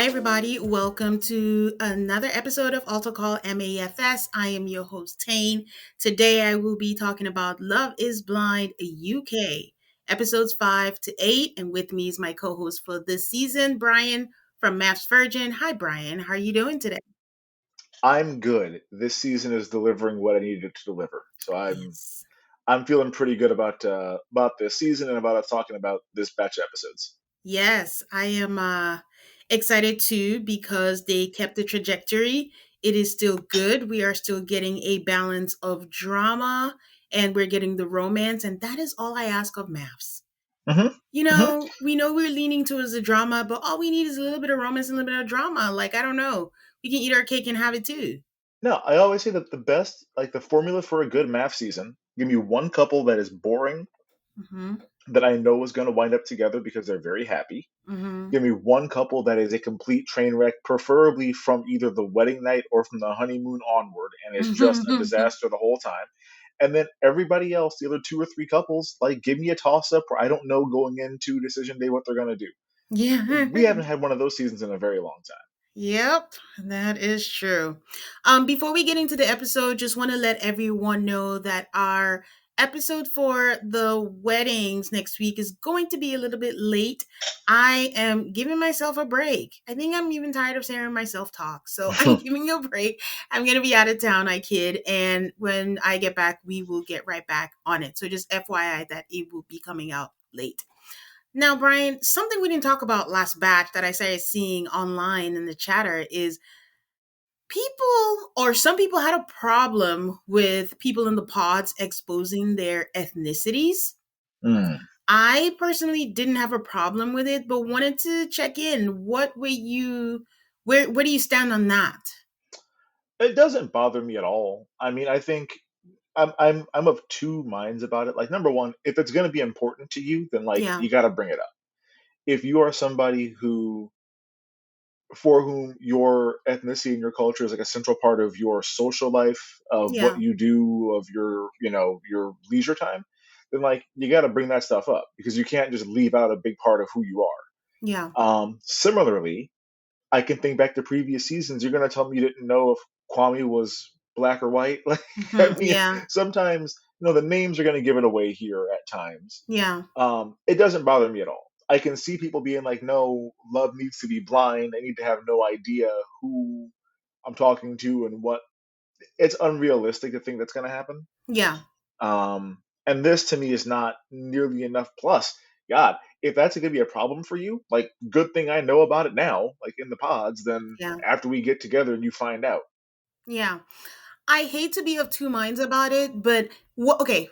everybody. Welcome to another episode of Alto Call MAFS. I am your host, Tane. Today, I will be talking about Love is Blind UK, episodes 5 to 8. And with me is my co host for this season, Brian from Maps Virgin. Hi, Brian. How are you doing today? I'm good. This season is delivering what I needed it to deliver. So I'm Yes. I'm feeling pretty good about this season and about us talking about this batch of episodes. Yes, I am excited too because they kept the trajectory. It is still good. We are still getting a balance of drama and we're getting the romance, and that is all I ask of maths. hmm hmm We know we're leaning towards the drama, but all we need is a little bit of romance and a little bit of drama. Like, I don't know. We can eat our cake and have it too. No, I always say that the best, like the formula for a good math season, give me one couple that is boring Mhm. that I know is going to wind up together because they're very happy. Mhm. Give me one couple that is a complete train wreck, preferably from either the wedding night or from the honeymoon onward, and is just a disaster the whole time. And then everybody else, the other two or three couples, like give me a toss up where I don't know going into decision day what they're gonna do. Yeah. We haven't had one of those seasons in a very long time. Yep, that is true. Before we get into the episode, just want to let everyone know that our episode for the weddings next week is going to be a little bit late. I am giving myself a break. I think I'm even tired of hearing myself talk. So I'm giving you a break. I'm going to be out of town, I kid. And when I get back, we will get right back on it. So just FYI that it will be coming out late. Now, Brian, something we didn't talk about last batch that I started seeing online in the chatter is people, or some people had a problem with people in the pods exposing their ethnicities. Mm. I personally didn't have a problem with it, but wanted to check in. What were you, where do you stand on that? It doesn't bother me at all. I mean, I think I'm of two minds about it. Like number one, if it's gonna be important to you, then like Yeah, you gotta bring it up. If you are somebody who for whom your ethnicity and your culture is like a central part of your social life, of what yeah, you do, of your leisure time, then like you got to bring that stuff up because you can't just leave out a big part of who you yeah. are. Similarly, I can think back to previous seasons. You're going to tell me you didn't know if Kwame was black or white. Like, I mean, Yeah, sometimes the names are going to give it away here at times. yeah, It doesn't bother me at all. I can see people being like, no, love needs to be blind. I need to have no idea who I'm talking to and what. It's unrealistic to think that's going to happen. yeah, And this to me is not nearly enough. Plus, God, if that's going to be a problem for you, like, good thing I know about it now, like in the pods, then yeah, after we get together and you find out. yeah. I hate to be of two minds about it, but okay,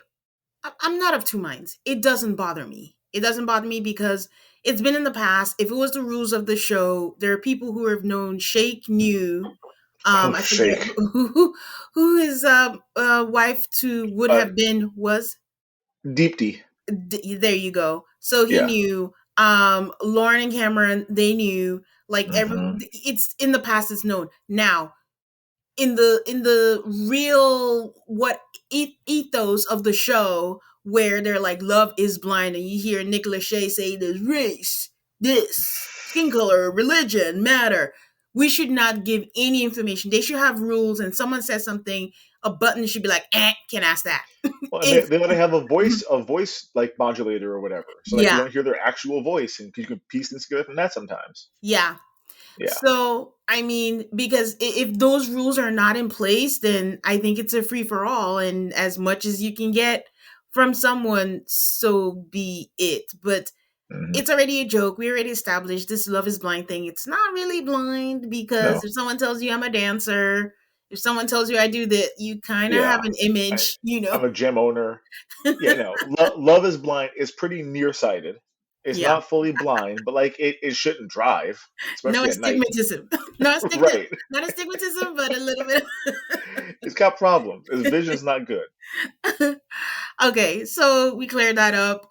I'm not of two minds. It doesn't bother me. It doesn't bother me because it's been in the past. If it was the rules of the show, there are people who have known Shake knew. Oh, I forget shake. who his wife to would Uh, have been was. Deepty. There you go. So he Yeah. knew. Lauren and Cameron, they knew. Like every, hmm it's in the past. It's known now in the real what ethos of the show where they're like love is blind and you hear Nick Lachey say there's race, this skin color, religion matter. We should not give any information. They should have rules, and someone says something, a button should be like can't ask that. Well, and If they ought to have a voice like modulator or whatever, so like you yeah, don't hear their actual voice, and you can piece things together from that sometimes. yeah. Yeah. So, I mean, because if those rules are not in place, then I think it's a free for all. And as much as you can get from someone, so be it. But hmm it's already a joke. We already established this love is blind thing. It's not really blind because No. if someone tells you I'm a dancer, if someone tells you I do that, you kind of have Yeah. an I, image, you I'm know? a gym owner. Yeah. No. Love is blind is pretty nearsighted. It's Yeah. not fully blind, but like it shouldn't drive, No especially at night. astigmatism. No astigmatism. Right. Not astigmatism, but a little bit. It's got problems. His vision's not good. Okay, so we cleared that up.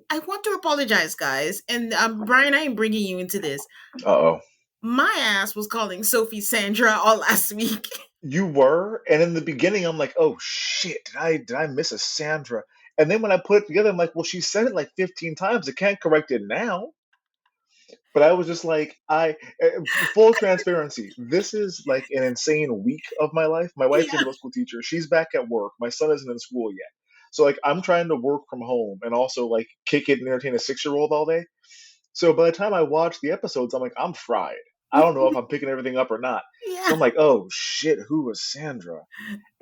I want to apologize, guys. And Brian, I am bringing you into this. Uh oh. My ass was calling Sophie Sandra all last week. You were, and in the beginning, I'm like, oh shit, did I miss a Sandra? And then when I put it together, I'm like, well, she said it like 15 times. I can't correct it now. But I was just like, full transparency. This is like an insane week of my life. My wife's a Yeah. middle school teacher. She's back at work. My son isn't in school yet. So like I'm trying to work from home and also like kick it and entertain a 6 year old all day. So by the time I watch the episodes, I'm like, I'm fried. I don't know if I'm picking everything up or not. So Yeah. I'm like, oh shit, who was Sandra?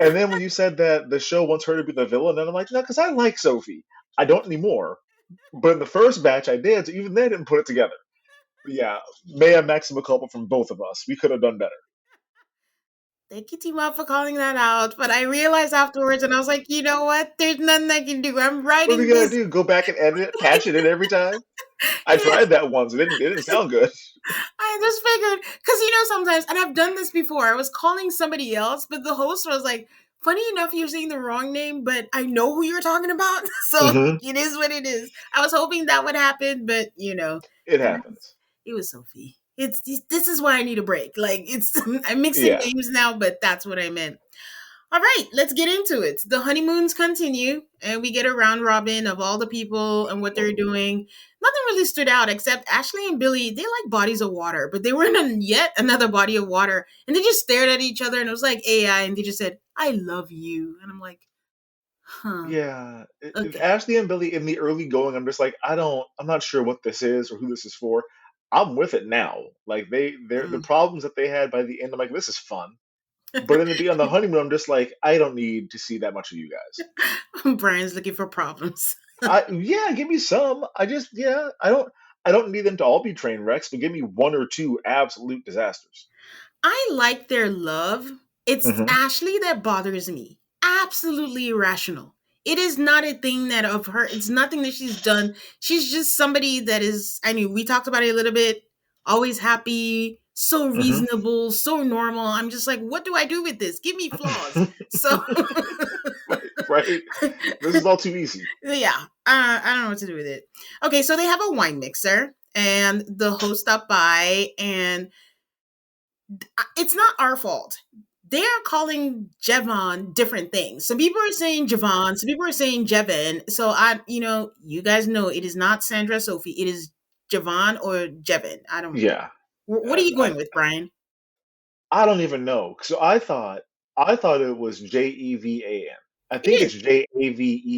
And then when you said that the show wants her to be the villain, then I'm like, no, because I like Sophie. I don't anymore. But in the first batch, I did. So even they didn't put it together. But yeah, may have maximum culpa from both of us. We could have done better. Thank you, Team Up, for calling that out. But I realized afterwards, and I was like, you know what? There's nothing I can do. I'm What are we writing gonna this. do? Go back and edit it, patch it in every time? I Yeah, tried that once. It didn't sound good. I just figured, because sometimes, and I've done this before. I was calling somebody else, but the host was like, "Funny enough, you're saying the wrong name, but I know who you're talking about." So Hmm. it is what it is. I was hoping that would happen, but It it happens. it was Sophie. This is why I need a break. Like I'm mixing Yeah. names now, but that's what I meant. All right, let's get into it. The honeymoons continue, and we get a round robin of all the people and what they're doing. Nothing really stood out except Ashley and Billy. They like bodies of water, but they were in yet another body of water, and they just stared at each other, and it was like AI, and they just said, "I love you," and I'm like, "Huh, Yeah. okay." Ashley and Billy in the early going, I'm just like, I'm not sure what this is or who this is for. I'm with it now. Like the Mm. problems that they had by the end, I'm like, this is fun. But then to be on the honeymoon, I'm just like, I don't need to see that much of you guys. Brian's looking for problems. Yeah, give me some. I don't need them to all be train wrecks, but give me one or two absolute disasters. I like their love. It's Hmm. Ashley that bothers me. Absolutely irrational. It is not a thing that of her. It's nothing that she's done. She's just somebody that is. I mean, we talked about it a little bit. Always happy, so Hmm. reasonable, so normal. I'm just like, what do I do with this? Give me flaws. So, Right, right. This is all too easy. yeah, I don't know what to do with it. Okay, so they have a wine mixer, and the host stopped by, and it's not our fault. They are calling Jevon different things. Some people are saying Javon, some people are saying Jevin. So you guys know it is not Sandra Sophie. It is Javon or Jevin. I don't. Yeah. What are I, you I going with, Brian? I don't even know. So I thought it was Jevan. I It think is. it's Javen.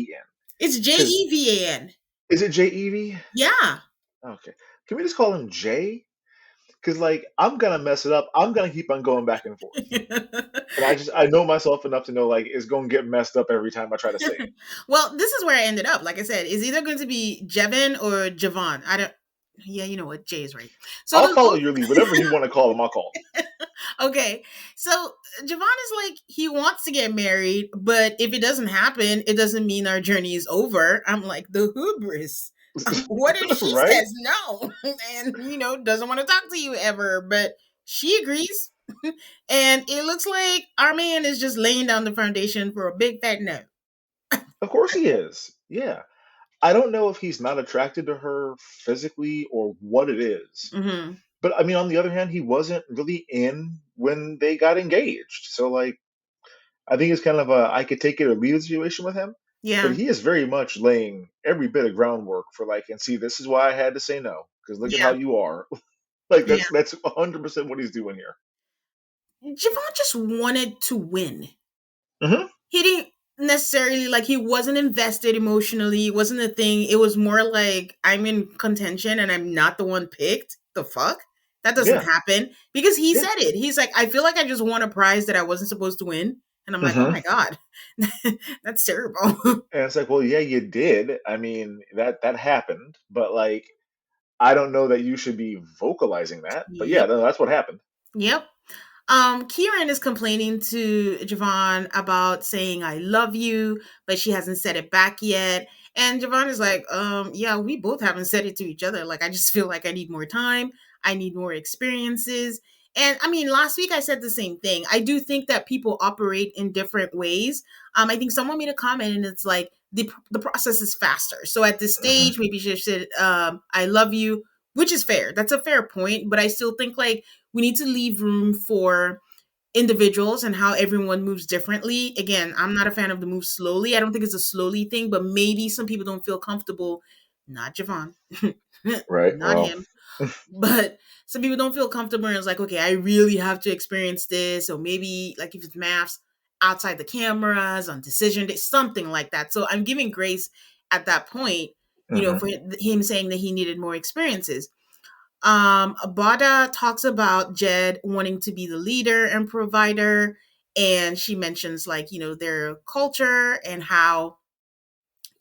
It's Because Jevan. is it Jev? Yeah. Okay. Can we just call him Jay? Because like I'm gonna mess it up. I'm gonna keep on going back and forth. And I know myself enough to know like it's gonna get messed up every time I try to say it. Well, this is where I ended up. Like I said, it's either going to be Jevin or Javon. I don't. Yeah, you know what? Jay is right. So I'll the follow your lead. Whatever you want to call him, I'll call okay. So Javon is like, he wants to get married, but if it doesn't happen, it doesn't mean our journey is over. I'm like, the hubris. him. What if she Right? says no and, doesn't want to talk to you ever? But she agrees. And it looks like our man is just laying down the foundation for a big fat no. Of course he is. Yeah. I don't know if he's not attracted to her physically or what it is. Hmm. But I mean, on the other hand, he wasn't really in when they got engaged. So like, I think it's kind of a I could take it or leave it situation with him. But Yeah. he is very much laying every bit of groundwork for like, and see, this is why I had to say no because look at how Yeah. you are. Like Yeah. that's 100% what he's doing here. Javon just wanted to win. Hmm. He didn't necessarily, like, he wasn't invested emotionally. It wasn't a thing. It was more like, I'm in contention and I'm not the one picked. The fuck? That doesn't Yeah, happen, because he yeah. said it. He's like, I feel like I just won a prize that I wasn't supposed to win. And I'm like, oh Hmm. my God, that's terrible. And it's like, well, yeah, you did. I mean, that happened, but like, I don't know that you should be vocalizing that. But yeah, Yep. no, that's what happened. Yep. Kieran is complaining to Javon about saying I love you, but she hasn't said it back yet. And Javon is like, yeah, we both haven't said it to each other. Like, I just feel like I need more time. I need more experiences. And I mean, last week I said the same thing. I do think that people operate in different ways. I think someone made a comment and it's like the process is faster. So at this Hmm. stage, maybe she said, I love you, which is fair. That's a fair point. But I still think like we need to leave room for individuals and how everyone moves differently. Again, I'm not a fan of the move slowly. I don't think it's a slowly thing, but maybe some people don't feel comfortable not Javon, Right. not Well, him. But some people don't feel comfortable and it's like, okay, I really have to experience this. Or maybe like if it's maths, outside the cameras, on decision day, something like that. So I'm giving grace at that point, hmm for him saying that he needed more experiences. Bada talks about Jed wanting to be the leader and provider. And she mentions like, their culture and how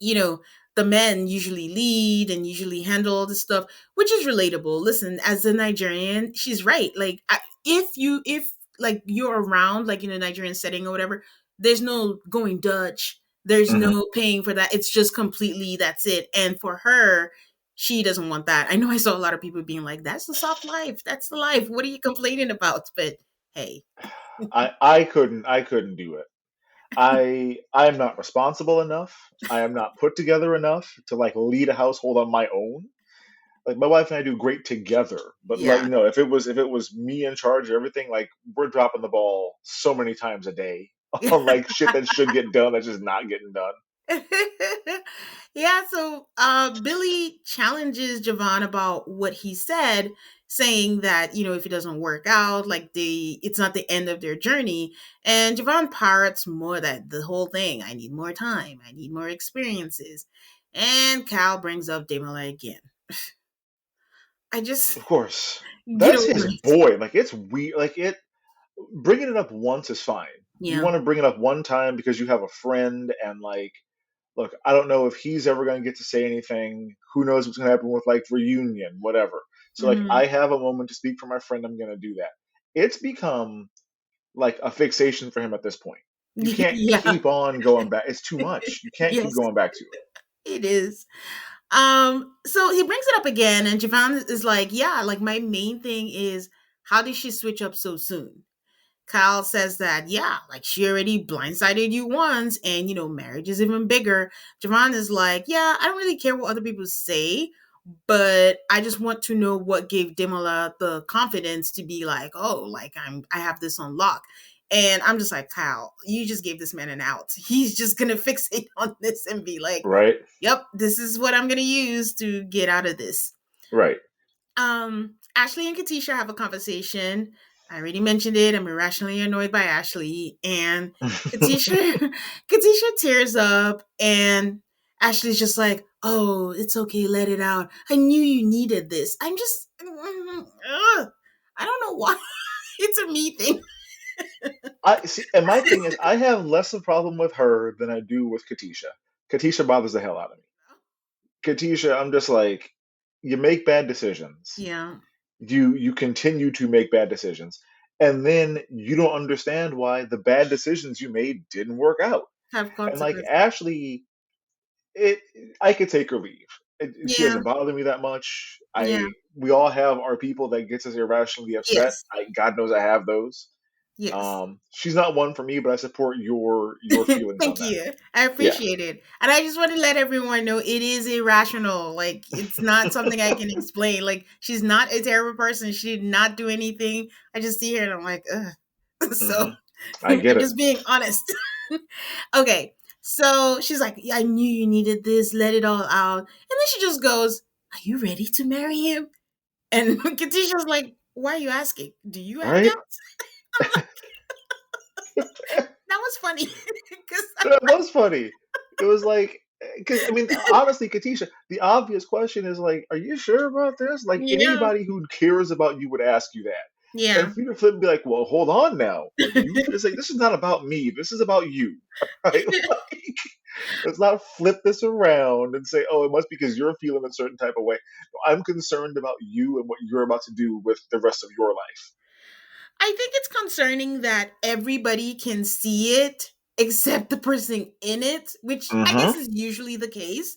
you know, the men usually lead and usually handle all this stuff, which is relatable. Listen, as a Nigerian, she's right. Like, if like you're around, like in a Nigerian setting or whatever, there's no going Dutch. There's hmm no paying for that. It's just completely that's it. And for her, she doesn't want that. I know I saw a lot of people being like, "That's the soft life. That's the life. What are you complaining about?" But hey, I couldn't do it. I am not responsible enough. I am not put together enough to like lead a household on my own. Like my wife and I do great together, but like yeah. if it was me in charge of everything, like we're dropping the ball so many times a day on like shit that should get done that's just not getting done. Yeah, so Billy challenges Javon about what he said, saying that, if it doesn't work out, like it's not the end of their journey. And Javon parrots more that the whole thing, I need more time, I need more experiences. And Cal brings up Damola again. I just Of course, get that's over his it. boy. Like it's weird. Like it bringing it up once is fine. You Yeah. want to bring it up one time because you have a friend and like look, I don't know if he's ever going to get to say anything. Who knows what's going to happen with like reunion, whatever. So like Hmm. I have a moment to speak for my friend. I'm going to do that. It's become like a fixation for him at this point. You can't Yeah. keep on going back. It's too much. You can't keep Yes, going back to it. it is. So he brings it up again, and Javon is like, yeah, like my main thing is how did she switch up so soon? Kyle says that, yeah, like she already blindsided you once, and marriage is even bigger. Javon is like, yeah, I don't really care what other people say, but I just want to know what gave Demola the confidence to be like, oh, like I have this on lock. And I'm just like, Kyle, you just gave this man an out. He's just gonna fixate on this and be like, Right? yep, this is what I'm gonna use to get out of this. Right. Ashley and Katisha have a conversation. I already mentioned it. I'm irrationally annoyed by Ashley. And Katisha Katisha tears up and Ashley's just like, oh, it's okay, let it out. I knew you needed this. I'm just I don't know why. It's a me thing. I see, and my thing is, I have less of a problem with her than I do with Katisha. Katisha bothers the hell out of me. Katisha, I'm just like, you make bad decisions. Yeah. You continue to make bad decisions, and then you don't understand why the bad decisions you made didn't work out. Have And like consequences. Ashley, it I could take or leave. She Yeah. doesn't bother me that much. Yeah. I We all have our people that gets us irrationally upset. Yes. God knows I have those. Yes. She's not one for me, but I support your feelings on Thank that. you. I Yeah. appreciate it. And I just want to let everyone know it is irrational. Like, it's not something I can explain. Like, she's not a terrible person. She did not do anything. I just see her and I'm like, ugh. So hmm I I'm get it. just being honest. Okay. So she's like, yeah, I knew you needed this. Let it all out. And then she just goes, are you ready to marry him? And Katisha's like, why are you asking? Do you have Right? doubts? I'm like, that was funny. Because, That was funny. It was like, because I mean, honestly, Katisha, the obvious question is like, are you sure about this? Like yeah. anybody who cares about you would ask you that. And Yeah. for you to flip and be like, well, hold on now. Are you? It's like this is not about me. This is about you. Right? Like, let's not flip this around and say, oh, it must be because you're feeling a certain type of way. No, I'm concerned about you and what you're about to do with the rest of your life. I think it's concerning that everybody can see it except the person in it, which I guess Mm-hmm. is usually the case.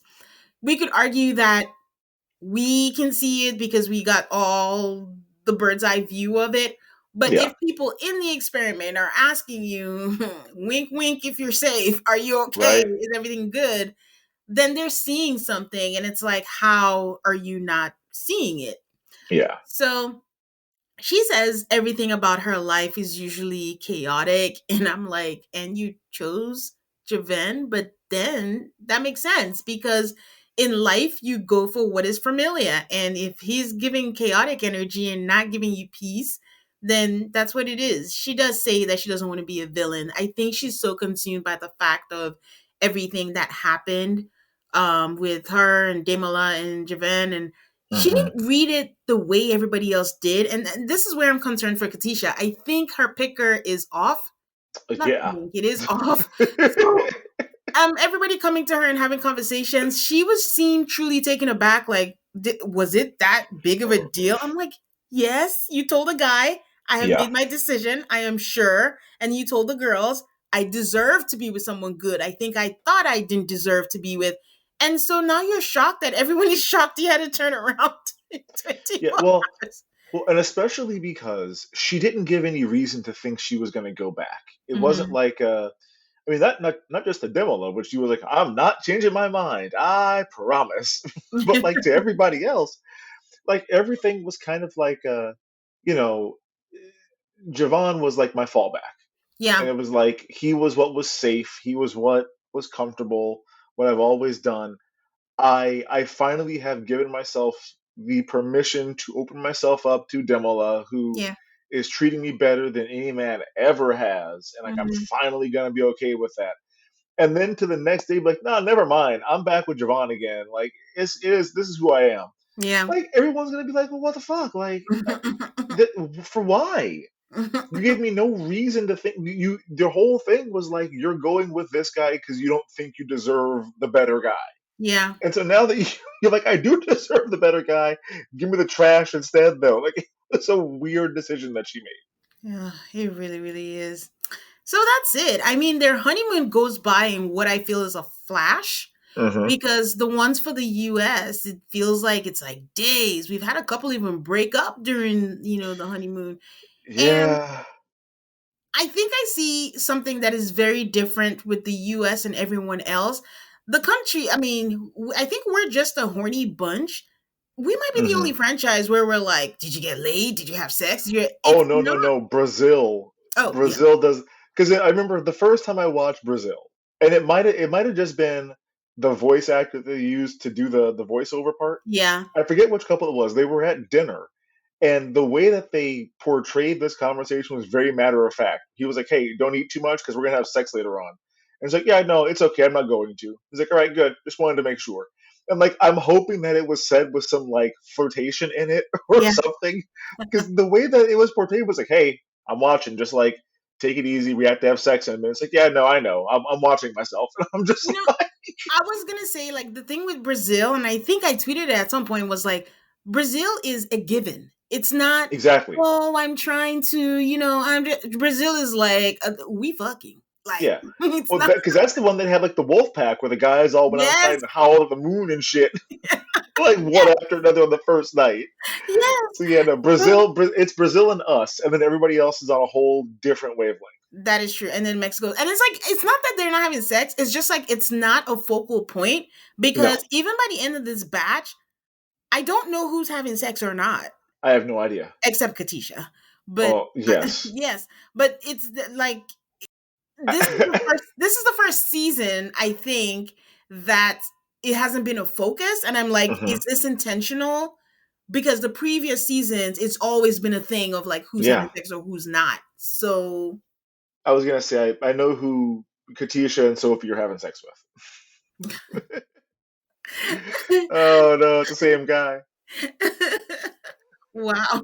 We could argue that we can see it because we got all the bird's eye view of it. But Yeah. if people in the experiment are asking you, wink, wink, if you're safe, are you okay? Right. Is everything good? Then they're seeing something. And it's like, how are you not seeing it? Yeah. So she says everything about her life is usually chaotic. And I'm like, and you chose Javen, but then that makes sense because in life, you go for what is familiar. And if he's giving chaotic energy and not giving you peace, then that's what it is. She does say that she doesn't want to be a villain. I think she's so consumed by the fact of everything that happened with her and Demola and Javan, and she Hmm. didn't read it the way everybody else did. And this is where I'm concerned for Katisha. I think her picker is off. Not Yeah. think, it is off. So everybody coming to her and having conversations, she was seemed truly taken aback. Like, was it that big of a deal? I'm like, yes, you told a guy, I have Yeah. made my decision, I am sure. And you told the girls, I deserve to be with someone good. I think I thought I didn't deserve to be with. And so now you're shocked that everyone is shocked you had to turn around in Yeah. 24 Well, hours. well, and especially because she didn't give any reason to think she was going to go back. It wasn't Hmm. like I mean, that not just to Demola, but she was like, "I'm not changing my mind, I promise." But like to everybody else, like everything was kind of like, you know, Javon was like my fallback, and Yeah. it was like he was what was safe, he was what was comfortable, what I've always done. I finally have given myself the permission to open myself up to Demola, who Yeah. is treating me better than any man ever has, and like I'm Hmm. finally gonna be okay with that. And then to the next day, be like, no, never mind. I'm back with Javon again. Like, this is who I am. Yeah. Like, everyone's gonna be like, well, what the fuck? Like, for why? You gave me no reason to think Your whole thing was like you're going with this guy because you don't think you deserve the better guy. Yeah. And so now that you're like, I do deserve the better guy. Give me the trash instead, though. Like, it's a weird decision that she made. Yeah, it really, really is. So that's it. I mean, their honeymoon goes by in what I feel is a flash, Hmm. because the ones for the US, it feels like it's like days. We've had a couple even break up during, the honeymoon. And Yeah. I think I see something that is very different with the US and everyone else. The country, I mean, I think we're just a horny bunch. We might be the only Hmm. franchise where we're like, did you get laid? Did you have sex? Oh It's no, no, not. no. Brazil. Oh, yeah. Brazil does, because I remember the first time I watched Brazil, and it might have just been the voice actor they used to do the voiceover part. Yeah. I forget which couple it was. They were at dinner, and the way that they portrayed this conversation was very matter of fact. He was like, "Hey, don't eat too much because we're gonna have sex later on." And it's like, "Yeah, no, it's okay. I'm not going to." He's like, "All right, good. Just wanted to make sure." And like, I'm hoping that it was said with some like flirtation in it or Yeah. something, because the way that it was portrayed was like, "Hey, I'm watching. Just like, take it easy. We have to have sex in a minute." It's like, "Yeah, no, I know. I'm watching myself." And I'm just You know, like, I was gonna say, like, the thing with Brazil, and I think I tweeted it at some point, was like, Brazil is a given. It's not, exactly. oh, I'm trying to, Brazil is like, we fucking. Like, Yeah. it's Well, not, because that's the one that had like the wolf pack where the guys all went outside yes, and howled at the moon and shit, like one yes, after another on the first night. yes. So yeah, no, So It's Brazil and us, and then everybody else is on a whole different wavelength. that is true. And then Mexico. And it's like, it's not that they're not having sex. It's just like, it's not a focal point, No, because even by the end of this batch, I don't know who's having sex or not, I have no idea. except Katisha. But Oh yes, yes, but like, this is the first season, I think, that it hasn't been a focus, and I'm like, hmm is this intentional? Because the previous seasons, it's always been a thing of like who's having yeah. sex or who's not. So I was gonna say I know who Katisha and Sophie are having sex with. Oh no, it's the same guy. wow.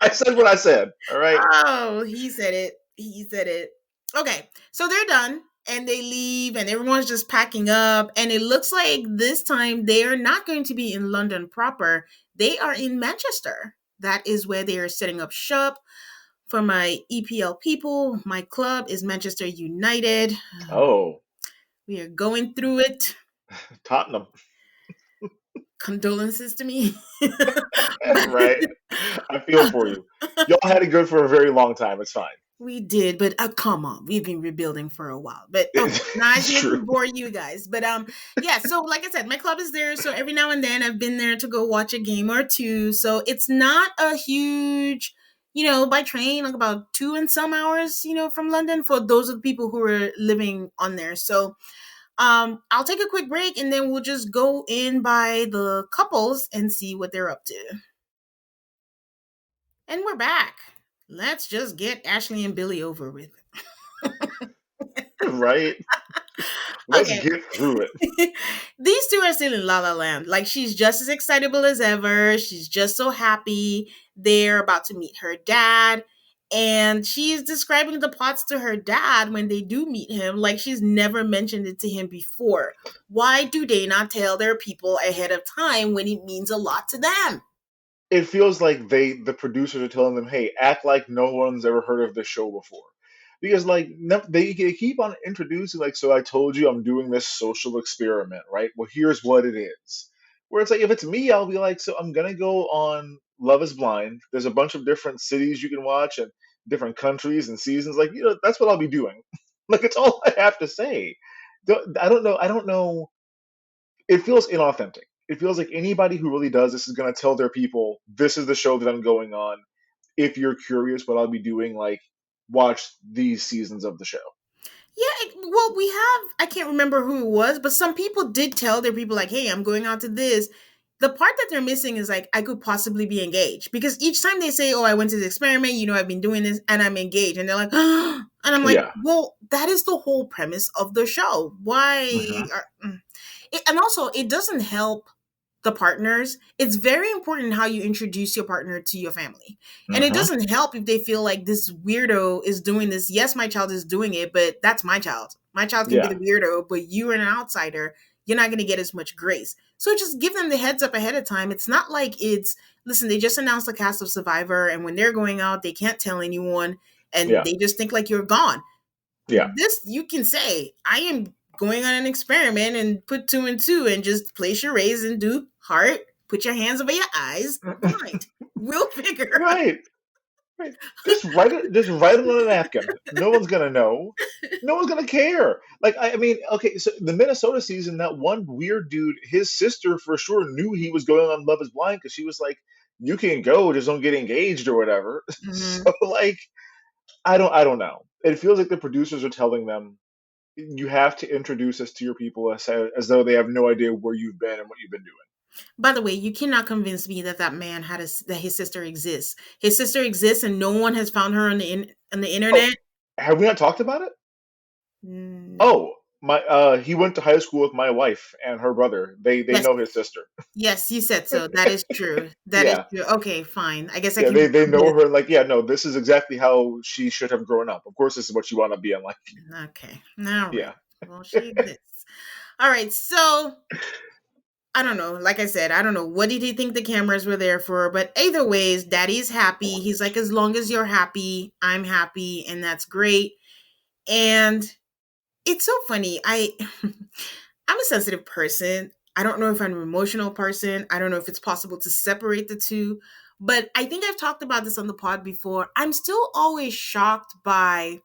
I said what I said. All right. Oh, he said it. He said it. Okay, so they're done and they leave, and everyone's just packing up. And it looks like this time they are not going to be in London proper. They are in Manchester. That is where they are setting up shop. For my EPL people, my club is Manchester United. Oh, We are going through it. Tottenham. Condolences to me. But Right. I feel for you. Y'all had it good for a very long time. It's fine. we did, but come on, we've been rebuilding for a while. But okay, not It's here true. to bore you guys. But yeah. So like I said, my club is there. So every now and then, I've been there to go watch a game or two. So it's not a huge, by train, like about 2 and some hours, from London, for those of the people who are living on there. So I'll take a quick break and then we'll just go in by the couples and see what they're up to. And we're back. Let's just get Ashley and Billy over with. Right? Let's Okay. get through it. These two are still in La La Land. Like, she's just as excitable as ever. She's just so happy. They're about to meet her dad. And she's describing the plots to her dad when they do meet him, like she's never mentioned it to him before. Why do they not tell their people ahead of time when it means a lot to them? It feels like the producers are telling them, "Hey, act like no one's ever heard of this show before," because like no, they keep on introducing like, "So I told you I'm doing this social experiment, right? Well, here's what it is." Where it's like, if it's me, I'll be like, "So I'm gonna go on Love Is Blind. There's a bunch of different cities you can watch and different countries and seasons. Like, that's what I'll be doing. Like, it's all I have to say. I don't know. I don't know. It feels inauthentic. It feels like anybody who really does this is going to tell their people, this is the show that I'm going on. If you're curious what I'll be doing, like, watch these seasons of the show. Yeah, well, we have, I can't remember who it was, but some people did tell their people, like, hey, I'm going out to this. The part that they're missing is like, I could possibly be engaged. Because each time they say, oh, I went to this experiment, I've been doing this and I'm engaged. And they're like, and I'm like, Yeah. well, that is the whole premise of the show. Why? Hmm. And also, it doesn't help the partners. It's very important how you introduce your partner to your family. And it Hmm. doesn't help if they feel like this weirdo is doing this. Yes, my child is doing it, but that's my child. My child can be Yeah. the weirdo, but you are an outsider. You're not going to get as much grace. So just give them the heads up ahead of time. It's not like listen, they just announced the cast of Survivor, and when they're going out, they can't tell anyone, and Yeah. they just think like you're gone. Yeah. This, you can say, I am going on an experiment, and put two and two and just place your raise and do heart, put your hands over your eyes, blind. We'll figure out. Right. Right. Just write it on a napkin. No one's gonna know. No one's gonna care. Like, I mean, okay, so the Minnesota season, that one weird dude, his sister for sure knew he was going on Love Is Blind because she was like, "You can go, just don't get engaged or whatever." Mhm. So like, I don't know. It feels like the producers are telling them, "You have to introduce us to your people as though they have no idea where you've been and what you've been doing." By the way, you cannot convince me that that man that his sister exists. His sister exists, and no one has found her on the Oh, internet. have we not talked about it? No. Oh, my he went to high school with my wife and her brother. They Yes, know his sister. yes, you said so. That is true. That is Yeah. true. Okay, fine. I guess I Yeah, can they prove know this. her, and like, yeah, no, this is exactly how she should have grown up. Of course, this is what you want to be in life. Okay. All right. Yeah. Well, she exists. All right. So I don't know. Like I said, I don't know. What did he think the cameras were there for? But either ways, daddy's happy. He's like, as long as you're happy, I'm happy. And that's great. And it's so funny. I'm a sensitive person. I don't know if I'm an emotional person. I don't know if it's possible to separate the two. But I think I've talked about this on the pod before. I'm still always shocked by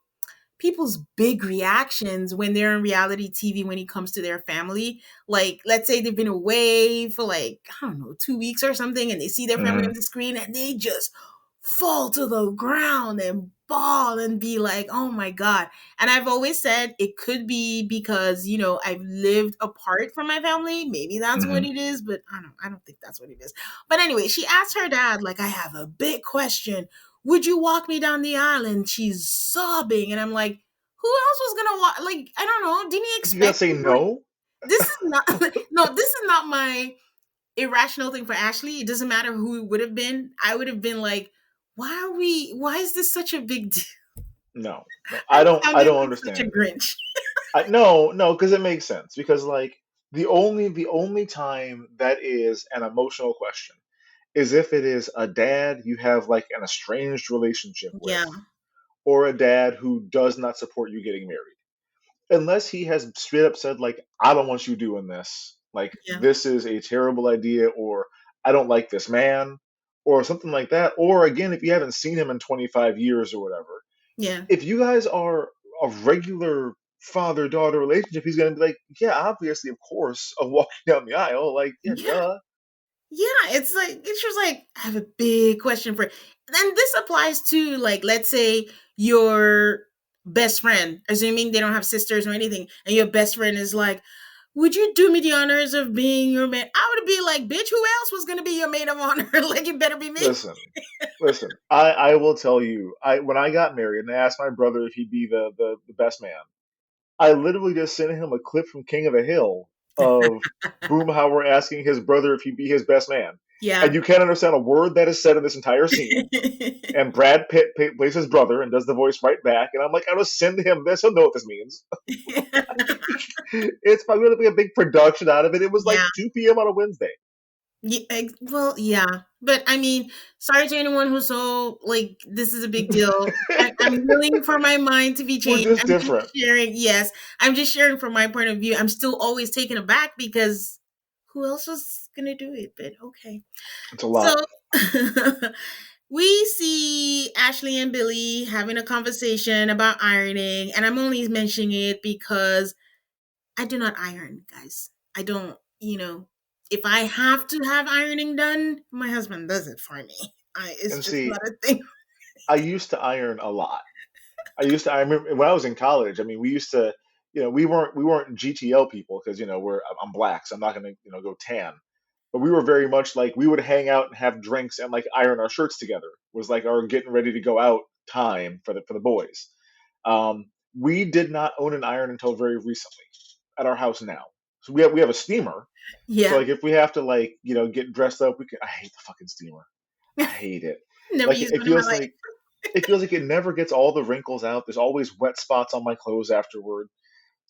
people's big reactions when they're in reality TV when it comes to their family. Like, let's say they've been away for like, I don't know, 2 weeks or something, and they see their family Hmm. on the screen and they just fall to the ground and bawl and be like, oh my God. And I've always said it could be because, I've lived apart from my family. Maybe that's what Hmm. it is, but I don't think that's what it is. But anyway, she asked her dad, like, I have a big question. Would you walk me down the aisle? And she's sobbing. And I'm like, who else was gonna walk? Like, I don't know. Didn't he Is he gonna expect say people? no? This is not no, this is not my irrational thing for Ashley. It doesn't matter who it would have been. I would have been like, why is this such a big deal? No, no, I I would don't. sound I like don't such a understand it. Grinch. No, no, because it makes sense. Because like the only time that is an emotional question is if it is a dad you have like an estranged relationship with, Yeah, or a dad who does not support you getting married. Unless he has straight up said like, I don't want you doing this, like yeah, this is a terrible idea, or I don't like this man, or something like that. Or again, if you haven't seen him in 25 years or whatever, yeah, if you guys are a regular father daughter relationship, he's gonna be like, yeah, obviously, of course, of walking down the aisle, like, yeah, yeah, duh. yeah. It's just like, I have a big question for. And this applies to, like, let's say you're best friend, assuming they don't have sisters or anything, and your best friend is like, would you do me the honors of being your man? I would be like, bitch, who else was gonna be your maid of honor? Like, it better be me. Listen, listen. I will tell you. I When I got married and I asked my brother if he'd be the best man, I literally just sent him a clip from King of the Hill of Boomhauer asking his brother if he'd be his best man, and Yeah. you can't understand a word that is said in this entire scene. And Brad Pitt plays his brother and does the voice right back, and I'm like, I'll just send him this. He'll know what this means. It's probably going to be a big production out of it. It was like Yeah. 2 p.m. on a Wednesday. Yeah, well, yeah, but I mean, sorry to anyone who's so like this is a big deal. I'm willing for my mind to be We're changed. just I'm just different. sharing. Yes, I'm just sharing from my point of view. I'm still always taken aback because who else was gonna do it? But okay, It's a so lot. we see Ashley and Billy having a conversation about ironing, and I'm only mentioning it because I do not iron, guys. I don't, if I have to have ironing done, my husband does it for me. It's And just see, not a thing. I used to iron a lot. I remember when I was in college. I mean, we used to, we weren't GTL people because I'm black, so I'm not gonna go tan. But we were very much like we would hang out and have drinks and like iron our shirts together. Was like our getting ready to go out time for the boys. We did not own an iron until very recently at our house now. So we have a steamer. So Yeah, like if we have to like get dressed up, we can. I hate the fucking steamer. I hate it. never Like used one in my life. it feels like it never gets all the wrinkles out. There's always wet spots on my clothes afterward.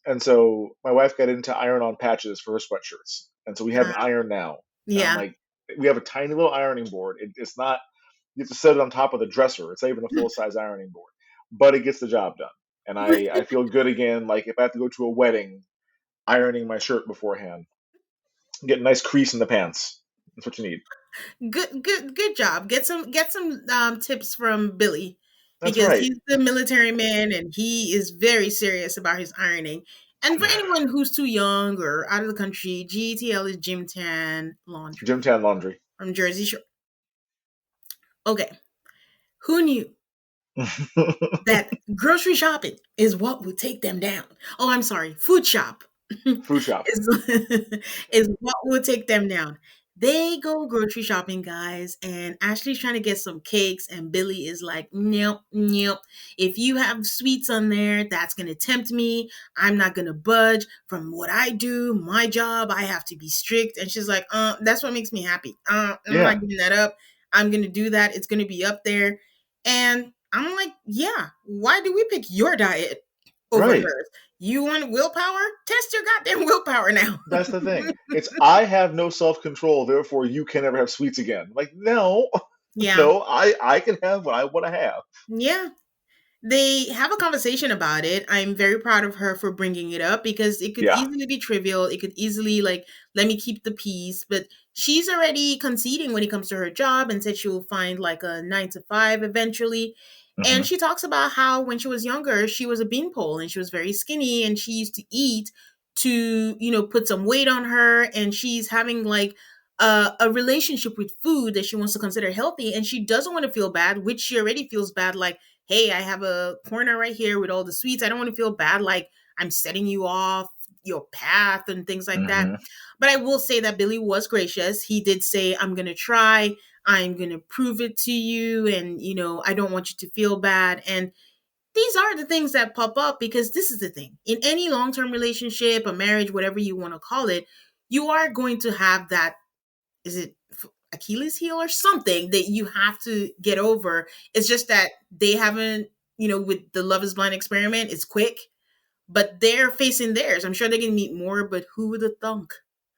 And so my wife got into iron-on patches for her sweatshirts. And so we have an iron now. And I'm Yeah. like, we have a tiny little ironing board. It's not, you have to set it on top of the dresser. It's not even a full-size ironing board, but it gets the job done. And I feel good again. Like if I have to go to a wedding, ironing my shirt beforehand, get a nice crease in the pants. That's what you need. Good job. Get some tips from Billy That's because right. he's the military man and he is very serious about his ironing. And for anyone who's too young or out of the country, GTL is Gym Tan Gym Laundry tan laundry. from Jersey Shore. Okay, who knew that grocery shopping is what would take them down? Oh, I'm sorry, food shop Food shop. is is what will take them down. They go grocery shopping, guys, and Ashley's trying to get some cakes, and Billy is like, nope, nope. If you have sweets on there, that's gonna tempt me. I'm not gonna budge from what I do, my job. I have to be strict. And she's like, that's what makes me happy. I'm Yeah. not giving that up. I'm gonna do that. It's gonna be up there. And I'm like, yeah, why do we pick your diet over Right. hers? You want willpower? Test your goddamn willpower now. That's the thing. It's I have no self control, therefore you can never have sweets again. Like, no, Yeah. no, I can have what I want to have. Yeah. They have a conversation about it. I'm very proud of her for bringing it up because it could Yeah. easily be trivial. It could easily like let me keep the peace, but she's already conceding when it comes to her job and said she will find like a 9 to 5 eventually. And Hmm. she talks about how when she was younger, she was a beanpole and she was very skinny and she used to eat to, put some weight on her. And she's having like a relationship with food that she wants to consider healthy. And she doesn't want to feel bad, which she already feels bad. Like, hey, I have a corner right here with all the sweets. I don't want to feel bad like I'm setting you off your path and things like that. Hmm. But I will say that Billy was gracious. He did say, I'm going to try. I'm going to prove it to you. And, I don't want you to feel bad. And these are the things that pop up because this is the thing. In any long term relationship, a marriage, whatever you want to call it, you are going to have that. Is it Achilles heel or something that you have to get over? It's just that they haven't, with the Love is Blind experiment, it's quick, but they're facing theirs. I'm sure they can meet more, but who would have thunk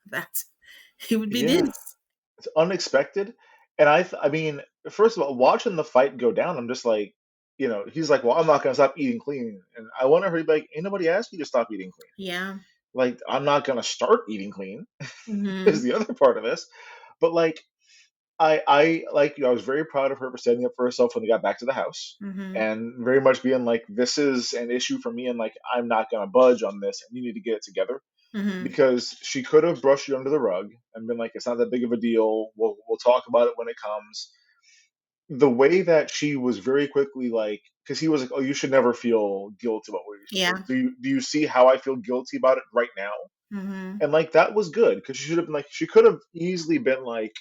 that it would be Yeah. this? It's unexpected. And I mean, first of all, watching the fight go down, I'm just like, he's like, well, I'm not going to stop eating clean. And I wonder if he'd be like, ain't nobody asked you to stop eating clean. Yeah. Like, I'm not going to start eating clean is Hmm. the other part of this. But like, I like you. I was very proud of her for standing up for herself when they got back to the house, Hmm. and very much being like, "This is an issue for me, and like I'm not gonna budge on this, and you need to get it together." Hmm. Because she could have brushed you under the rug and been like, "It's not that big of a deal. We'll talk about it when it comes." the way that she was very quickly like, because he was like, "Oh, you should never feel guilt about what you should do." Yeah. Do you see how I feel guilty about it right now? Hmm. And like that was good because she should have been like, she could have easily been like,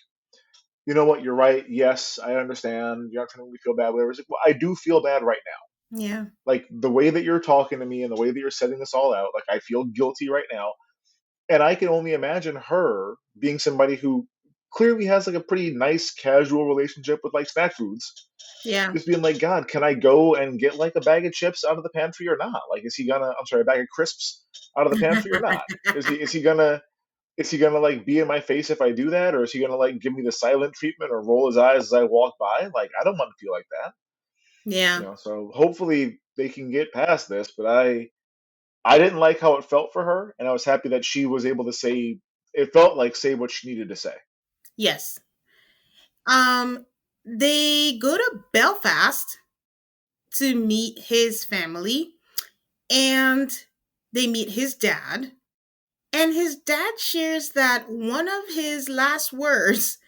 you know what, you're right. Yes, I understand. You're not trying to make me feel bad. Whatever. It's like, well, I do feel bad right now. Yeah. Like the way that you're talking to me and the way that you're setting this all out, like I feel guilty right now. And I can only imagine her being somebody who clearly has like a pretty nice casual relationship with like snack foods. Yeah. Just being like, God, can I go and get like a bag of chips out of the pantry or not? Like, is he gonna? I'm sorry, a bag of crisps out of the pantry or not? Is he gonna like be in my face if I do that, or is he gonna like give me the silent treatment or roll his eyes as I walk by? Like, I don't want to feel like that, Yeah. So hopefully they can get past this. But I didn't like how it felt for her, and I was happy that she was able to say it felt like say what she needed to say. Yes. They go to Belfast to meet his family, and they meet his dad. And his dad shares that one of his last words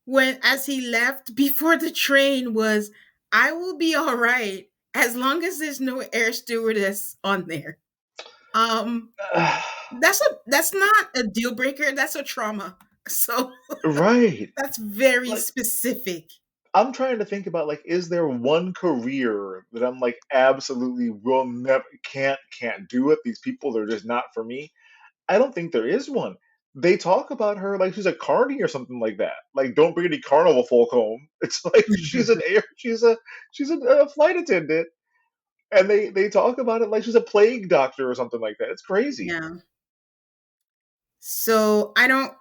when as he left before the train was, "I will be all right as long as there's no air stewardess on there." Um that's not a deal breaker, that's a trauma. So Right. that's very Like specific. I'm trying to think about like, is there one career that I'm like absolutely will never can't do it? These people are just not for me. I don't think there is one. They talk about her like she's a carny or something like that. Like, don't bring any carnival folk home. It's like she's a flight attendant, and they talk about it like she's a plague doctor or something like that. It's crazy. Yeah. So I don't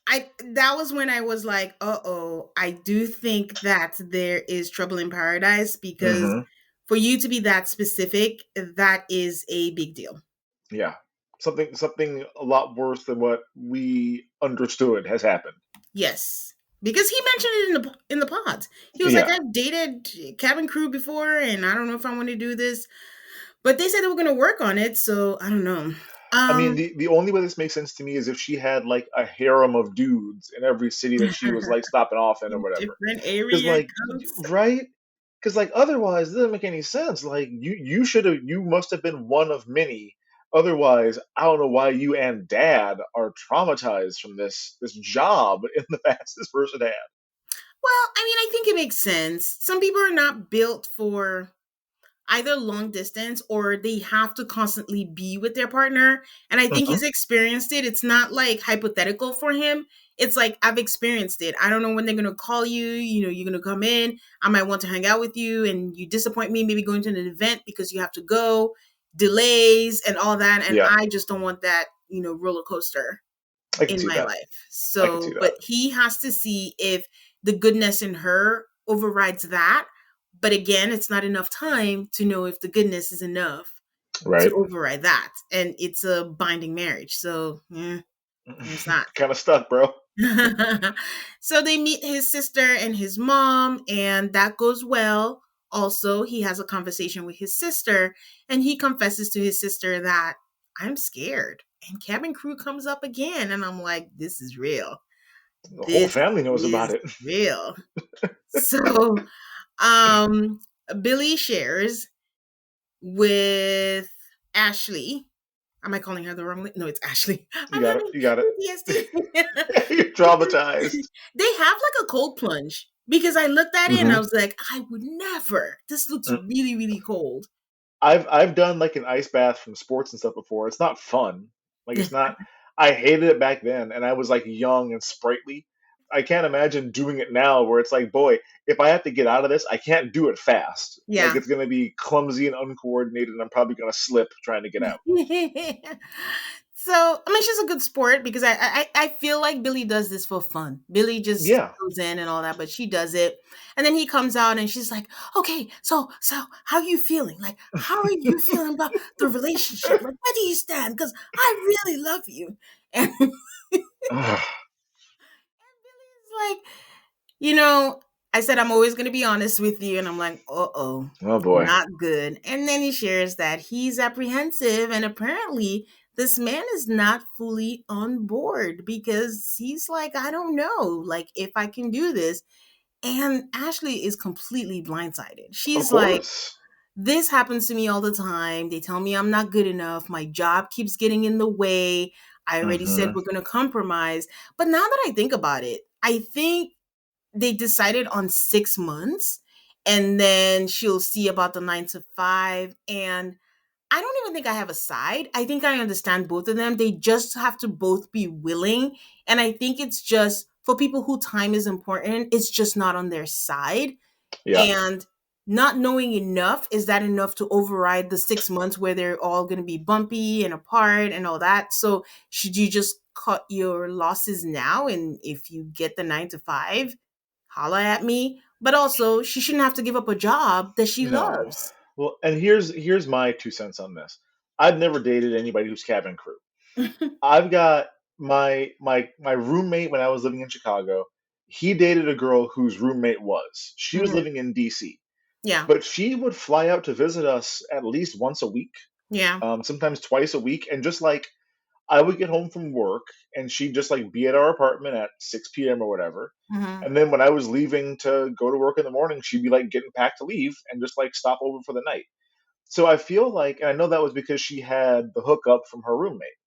I that was when I was like, "Uh-oh, I do think that there is trouble in paradise," because Hmm. for you to be that specific, that is a big deal. Yeah, something a lot worse than what we understood has happened. Yes. Because he mentioned it in the pods. He was like, Yeah, "I've dated cabin crew before and I don't know if I want to do this." But they said they were going to work on it, so I don't know. I mean, Um the only way this makes sense to me is if she had like a harem of dudes in every city that she was like stopping off in or in whatever. different Because area like, codes. right? Because like otherwise, it doesn't make any sense. Like you must have been one of many. Otherwise, I don't know why you and Dad are traumatized from this job in the past this person had. Well, I mean, I think it makes sense. Some people are not built for either long distance or they have to constantly be with their partner. And I think Hmm. he's experienced it. It's not like hypothetical for him. It's like I've experienced it. I don't know when they're gonna call you. You're gonna come in. I might want to hang out with you, and you disappoint me. Maybe going to an event because you have to go, delays and all that. And Yeah, I just don't want that. Roller coaster I can in see my that. life. I can see So, that. but he has to see if the goodness in her overrides that. But again, it's not enough time to know if the goodness is enough to Right. override that. And it's a binding marriage. So, there's that. Kind of stuck, bro. So they meet his sister and his mom, and that goes well. Also, he has a conversation with his sister, and he confesses to his sister that I'm scared. And cabin crew comes up again, and I'm like, this is real. The whole This family knows about is it. real. So, um, Billy shares with Ashley. Am I calling her the wrong name? No, it's Ashley. You I'm got it. having You got it. PTSD. You're traumatized. They have like a cold plunge because I looked at it and I Hmm. was like, I would never. This looks really, really cold. I've done like an ice bath from sports and stuff before. It's not fun. Like it's not. I hated it back then, and I was like young and sprightly. I can't imagine doing it now, where it's like, boy, if I have to get out of this, I can't do it fast. Like Yeah. it's gonna be clumsy and uncoordinated, and I'm probably gonna slip trying to get out. So I mean, she's a good sport because I feel like Billy does this for fun. Billy just Yeah. goes in and all that, but she does it, and then he comes out and she's like, "Okay, so how are you feeling? Like, how are you feeling about the relationship? Like, where do you stand? Because I really love you." And Ugh. Billy's like, you know, I said I'm always going to be honest with you, and I'm like, oh, Oh boy. not good. And then he shares that he's apprehensive, and apparently this man is not fully on board because he's like, I don't know, like if I can do this. And Ashley is completely blindsided. Of She's like, course. this happens to me all the time. They tell me I'm not good enough. My job keeps getting in the way. I already said Hmm. we're going to compromise. But now that I think about it, I think they decided on 6 months, and then she'll see about the 9 to 5. And I don't even think I have a side. I think I understand both of them. They just have to both be willing. And I think it's just for people who time is important, it's just not on their side. Yeah. And not knowing enough, is that enough to override the 6 months where they're all going to be bumpy and apart and all that? So should you just cut your losses now? And if you get the 9 to 5, holla at me. But also, she shouldn't have to give up a job that she No. loves. Well, and here's my 2 cents on this. I've never dated anybody who's cabin crew. I've got my roommate when I was living in Chicago. He dated a girl whose roommate was. She was Mhm. living in DC, Yeah. but she would fly out to visit us at least once a week, Yeah. sometimes twice a week, and just like I would get home from work and she'd just like be at our apartment at 6 p.m. or whatever. Hmm. And then when I was leaving to go to work in the morning, she'd be like getting packed to leave and just like stop over for the night. So I feel like, and I know that was because she had the hookup from her roommate.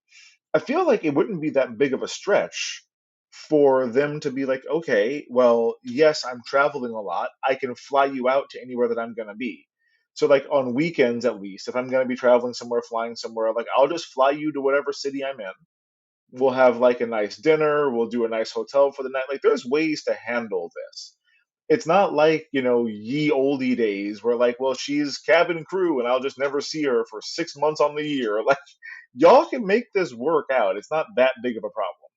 I feel like it wouldn't be that big of a stretch for them to be like, okay, well, yes, I'm traveling a lot. I can fly you out to anywhere that I'm going to be. So, like on weekends at least, if I'm going to be traveling somewhere, flying somewhere, like I'll just fly you to whatever city I'm in. We'll have like a nice dinner. We'll do a nice hotel for the night. Like, there's ways to handle this. It's not like, ye olde days where like, well, she's cabin crew and I'll just never see her for 6 months on the year. Like, y'all can make this work out. It's not that big of a problem.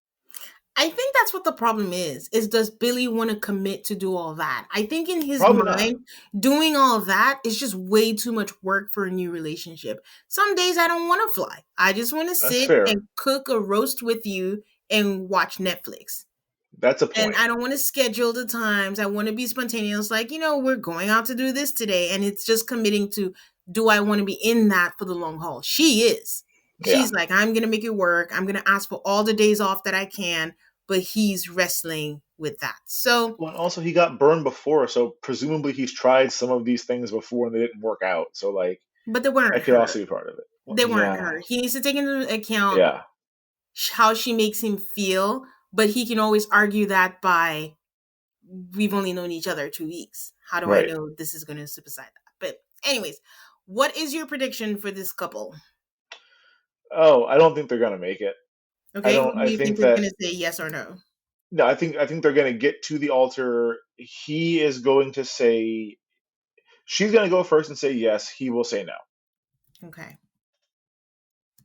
I think that's what the problem is does Billy want to commit to do all that? I think in his Probably not. mind, doing all that is just way too much work for a new relationship. Some days I don't want to fly. I just want to That's sit fair. and cook a roast with you and watch Netflix. That's a And point. I don't want to schedule the times. I want to be spontaneous, like, we're going out to do this today. And it's just committing to, do I want to be in that for the long haul? She is. Yeah. She's like, I'm going to make it work. I'm going to ask for all the days off that I can. But he's wrestling with that. So, Well, and also he got burned before, so presumably he's tried some of these things before and they didn't work out. So like but they weren't that could her. also be part of it. Well, They weren't yeah. her. He needs to take into account Yeah. how she makes him feel. But he can always argue that by, we've only known each other 2 weeks. How do I Right. know this is going to subside that? But, anyways, what is your prediction for this couple? Oh, I don't think they're gonna make it. I Okay, who don't. do I you think think is that going to say yes or no? no. I think they're gonna get to the altar. He is going to say she's gonna go first and say yes. He will say no. Okay,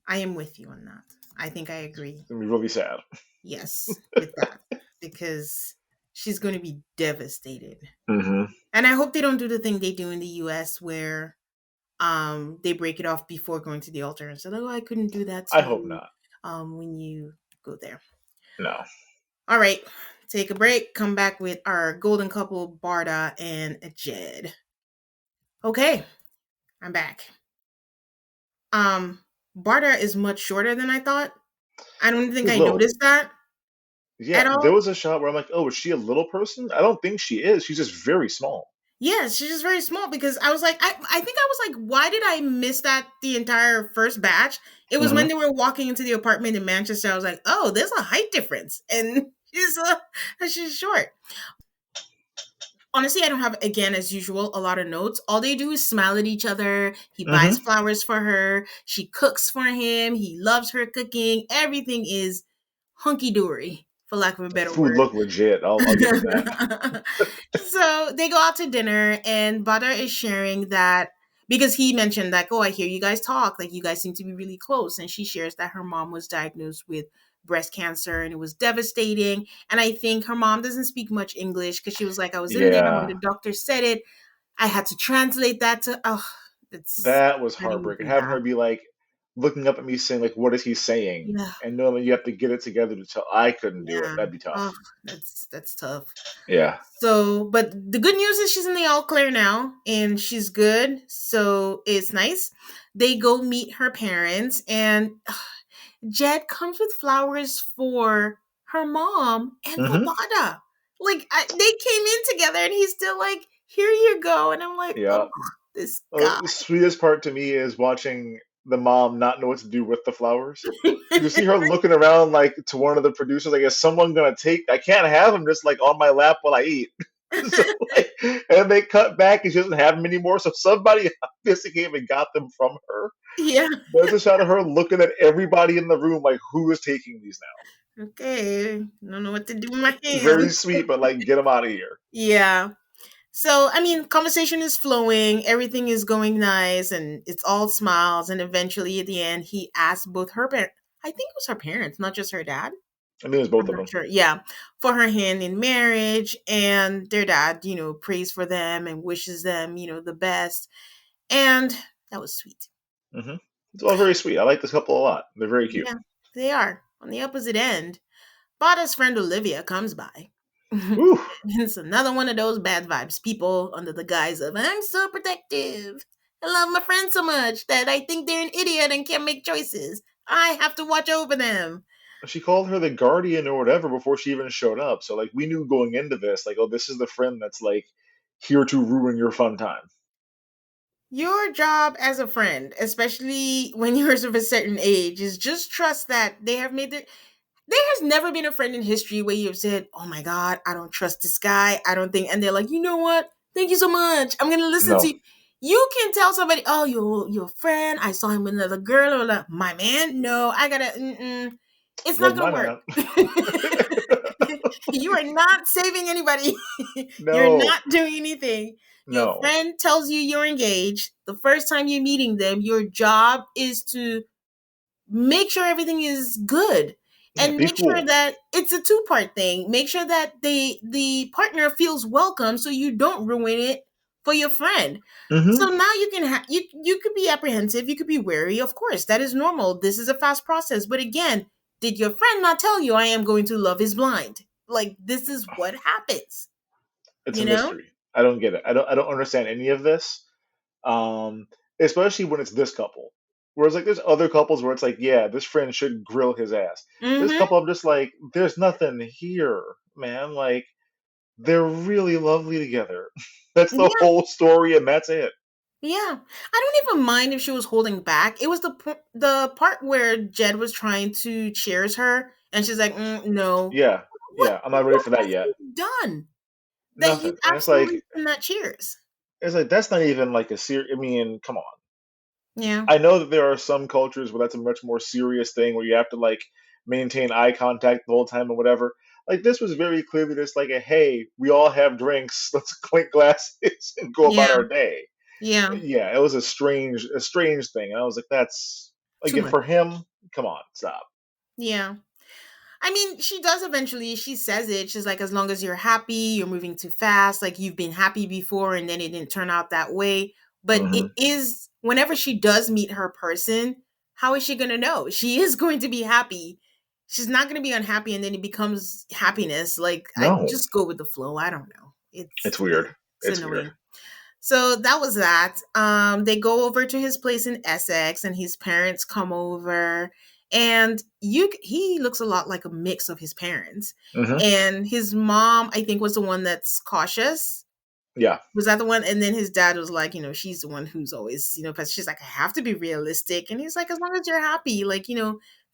I am with you on that. I think I agree. It's gonna be really sad. Yes, with that, because she's going to be devastated. Hmm. And I hope they don't do the thing they do in the US where they break it off before going to the altar and say, "Oh, I couldn't do that to I hope you not. when you go there." No. All right, take a break. Come back with our golden couple, Barda and Jed. Okay, I'm back. Um, Barda is much shorter than I thought. I don't think She's I little. noticed that Yeah, at there all. was a shot where I'm like, oh, is she a little person? I don't think she is. She's just very small. Yeah, she's just very small because I was like, I think I was like, why did I miss that the entire first batch? It was when Hmm. they were walking into the apartment in Manchester. I was like, oh, there's a height difference, and she's short. Honestly, I don't have, again, as usual, a lot of notes. All they do is smile at each other. He buys Hmm. flowers for her. She cooks for him. He loves her cooking. Everything is hunky dory, for lack of a better Food word. looked legit. I'll give him that. So they go out to dinner, and Butter is sharing that because he mentioned that, oh, I hear you guys talk, like you guys seem to be really close. And she shares that her mom was diagnosed with breast cancer and it was devastating. And I think her mom doesn't speak much English because she was like, I was in there when Yeah, the doctor said it. I had to translate that to, oh, it's that was that made heartbreaking. me Having laugh. her be like looking up at me saying like, "What is he saying?" Yeah, and knowing that you have to get it together to tell. I couldn't do it. yeah. That'd be tough. Oh, that's tough. Yeah. So, but the good news is she's in the all clear now and she's good. So it's nice. They go meet her parents, and Jed comes with flowers for her mom and for Hmm. Bada. Like they came in together, and he's still like, "Here you go," and I'm like, Yeah. "Oh, this guy." The sweetest part to me is watching the mom not know what to do with the flowers. You see her looking around like to one of the producers, like, is someone gonna take? I can't have them just like on my lap while I eat. So like, and they cut back and she doesn't have them anymore. So somebody obviously came and got them from her. Yeah. But it's a shot of her looking at everybody in the room like, who is taking these Okay. I don't know what to do with my now? Very hands. sweet, but like, get them out of here. Yeah. So, I mean, conversation is flowing, everything is going nice, and it's all smiles. And eventually, at the end, he asked both her parents, I think it was her parents, not just her dad. I mean, it's I'm both of not them. sure. Yeah. For her hand in marriage. And their dad, prays for them and wishes them, the best. And that was sweet. Hmm. It's all very sweet. I like this couple a lot. They're very cute. Yeah, they are. On the opposite end, Bada's friend Olivia comes by. Whew. It's another one of those bad vibes people under the guise of I'm so protective. I love my friends so much that I think they're an idiot and can't make choices. I have to watch over them. She called her the guardian or whatever before she even showed up. So like we knew going into this, like, oh, this is the friend that's like here to ruin your fun time. Your job as a friend, especially when you're of a certain age, is just trust that they have made their. There has never been a friend in history where you've said, "Oh my God, I don't trust this guy. I don't think," and they're like, "You know what? Thank you so much. I'm gonna listen to No, you." You can tell somebody, "Oh, your friend. I saw him with another girl," or like, "My man, no, I gotta." It's not was gonna my work. man. You are not saving anybody. You're No, not doing anything. Your no. friend tells you you're engaged. The first time you're meeting them, your job is to make sure everything is good Yeah, and be make sure cool. that it's a two-part thing. Make sure that the partner feels welcome so you don't ruin it for your friend. Hmm. So now you can you could be apprehensive, you could be wary. Of course, that is normal. This is a fast process. But again, did your friend not tell you I am going to love is blind? Like this is what happens, It's a you know? mystery. I don't get it. I don't understand any of this. Um, Especially when it's this couple. Whereas like there's other couples where it's like, yeah, this friend should grill his ass. This Mhm. couple, I'm just like, there's nothing here, man. Like they're really lovely together. That's the Yeah. whole story, and that's it. Yeah, I don't even mind if she was holding back. It was the part where Jed was trying to cheers her, and she's like, "No." Yeah, What yeah. I'm not ready what for that has yet. he done that you Nothing. And absolutely cannot cheers? it's like that's not even like a serious. I mean, come on. Yeah. I know that there are some cultures where that's a much more serious thing where you have to like maintain eye contact the whole time or whatever. Like this was very clearly just like a hey, we all have drinks, let's clink glasses and go about Yeah. our day. Yeah. Yeah, it was a strange thing. And I was like, that's Too again much. for him, come on, stop. Yeah. I mean, she does eventually. She says it. She's like, as long as you're happy, you're moving too fast. Like you've been happy before, and then it didn't turn out that way. But it Hmm. is whenever she does meet her person, how is she gonna know? She is going to be happy. She's not gonna be unhappy, and then it becomes happiness. Like I No, just go with the flow. I don't know. it's It's weird. it's It's weird. annoying. So that was that. They go over to his place in Essex, and his parents come over, and he looks a lot like a mix of his parents. Hmm. And his mom, I think, was the one that's cautious. Yeah. Was that the one? And then his dad was like, she's the one who's always, because she's like, I have to be realistic. And he's like, as long as you're happy, like,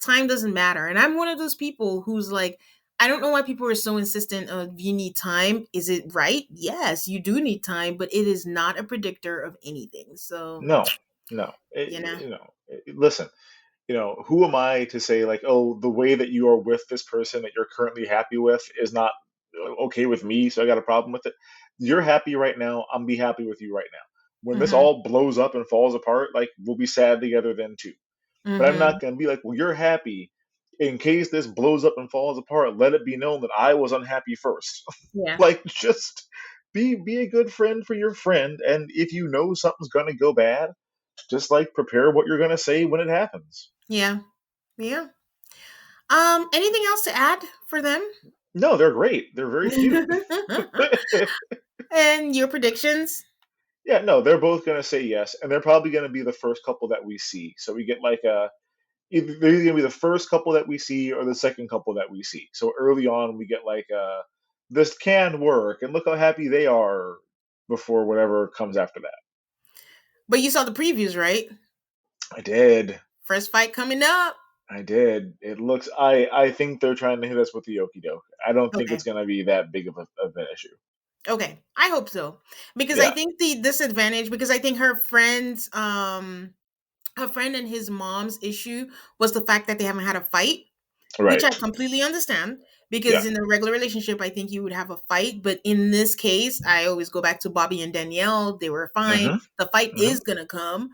time doesn't matter. And I'm one of those people who's like, I don't know why people are so insistent of you need time. Is it right? Yes, you do need time, but it is not a predictor of anything. So, No. No. you know, Listen. Who am I to say like, oh, the way that you are with this person that you're currently happy with is not okay with me, so I got a problem with it. You're happy right now. I'm be happy with you right now. When this mhm, all blows up and falls apart, like we'll be sad together then too. But I'm not mhm, gonna be like, well, you're happy. In case this blows up and falls apart, let it be known that I was unhappy first. yeah, Like just be a good friend for your friend, and if you know something's gonna go bad, just like prepare what you're gonna say when it happens. yeah, yeah. Anything else to add for them? No, they're great. They're very cute. And your predictions? Yeah, no, they're both gonna say yes, and they're probably gonna be the first couple that we see. So we get like they're either gonna be the first couple that we see or the second couple that we see. So early on, we get like this can work, and look how happy they are before whatever comes after that. But you saw the previews, right? I did. First fight coming up. I did. It looks. I think they're trying to hit us with the okie doke. I don't think it's Okay. going to be that big of an issue. Okay. I hope so. Because I Yeah. think the disadvantage, because I think her friend and his mom's issue was the fact that they haven't had a fight, which Right. I completely understand. Yeah. Because in a regular relationship, I think you would have a fight. But in this case, I always go back to Bobby and Danielle. They were fine. Mm-hmm. The fight Mm-hmm. is going to come.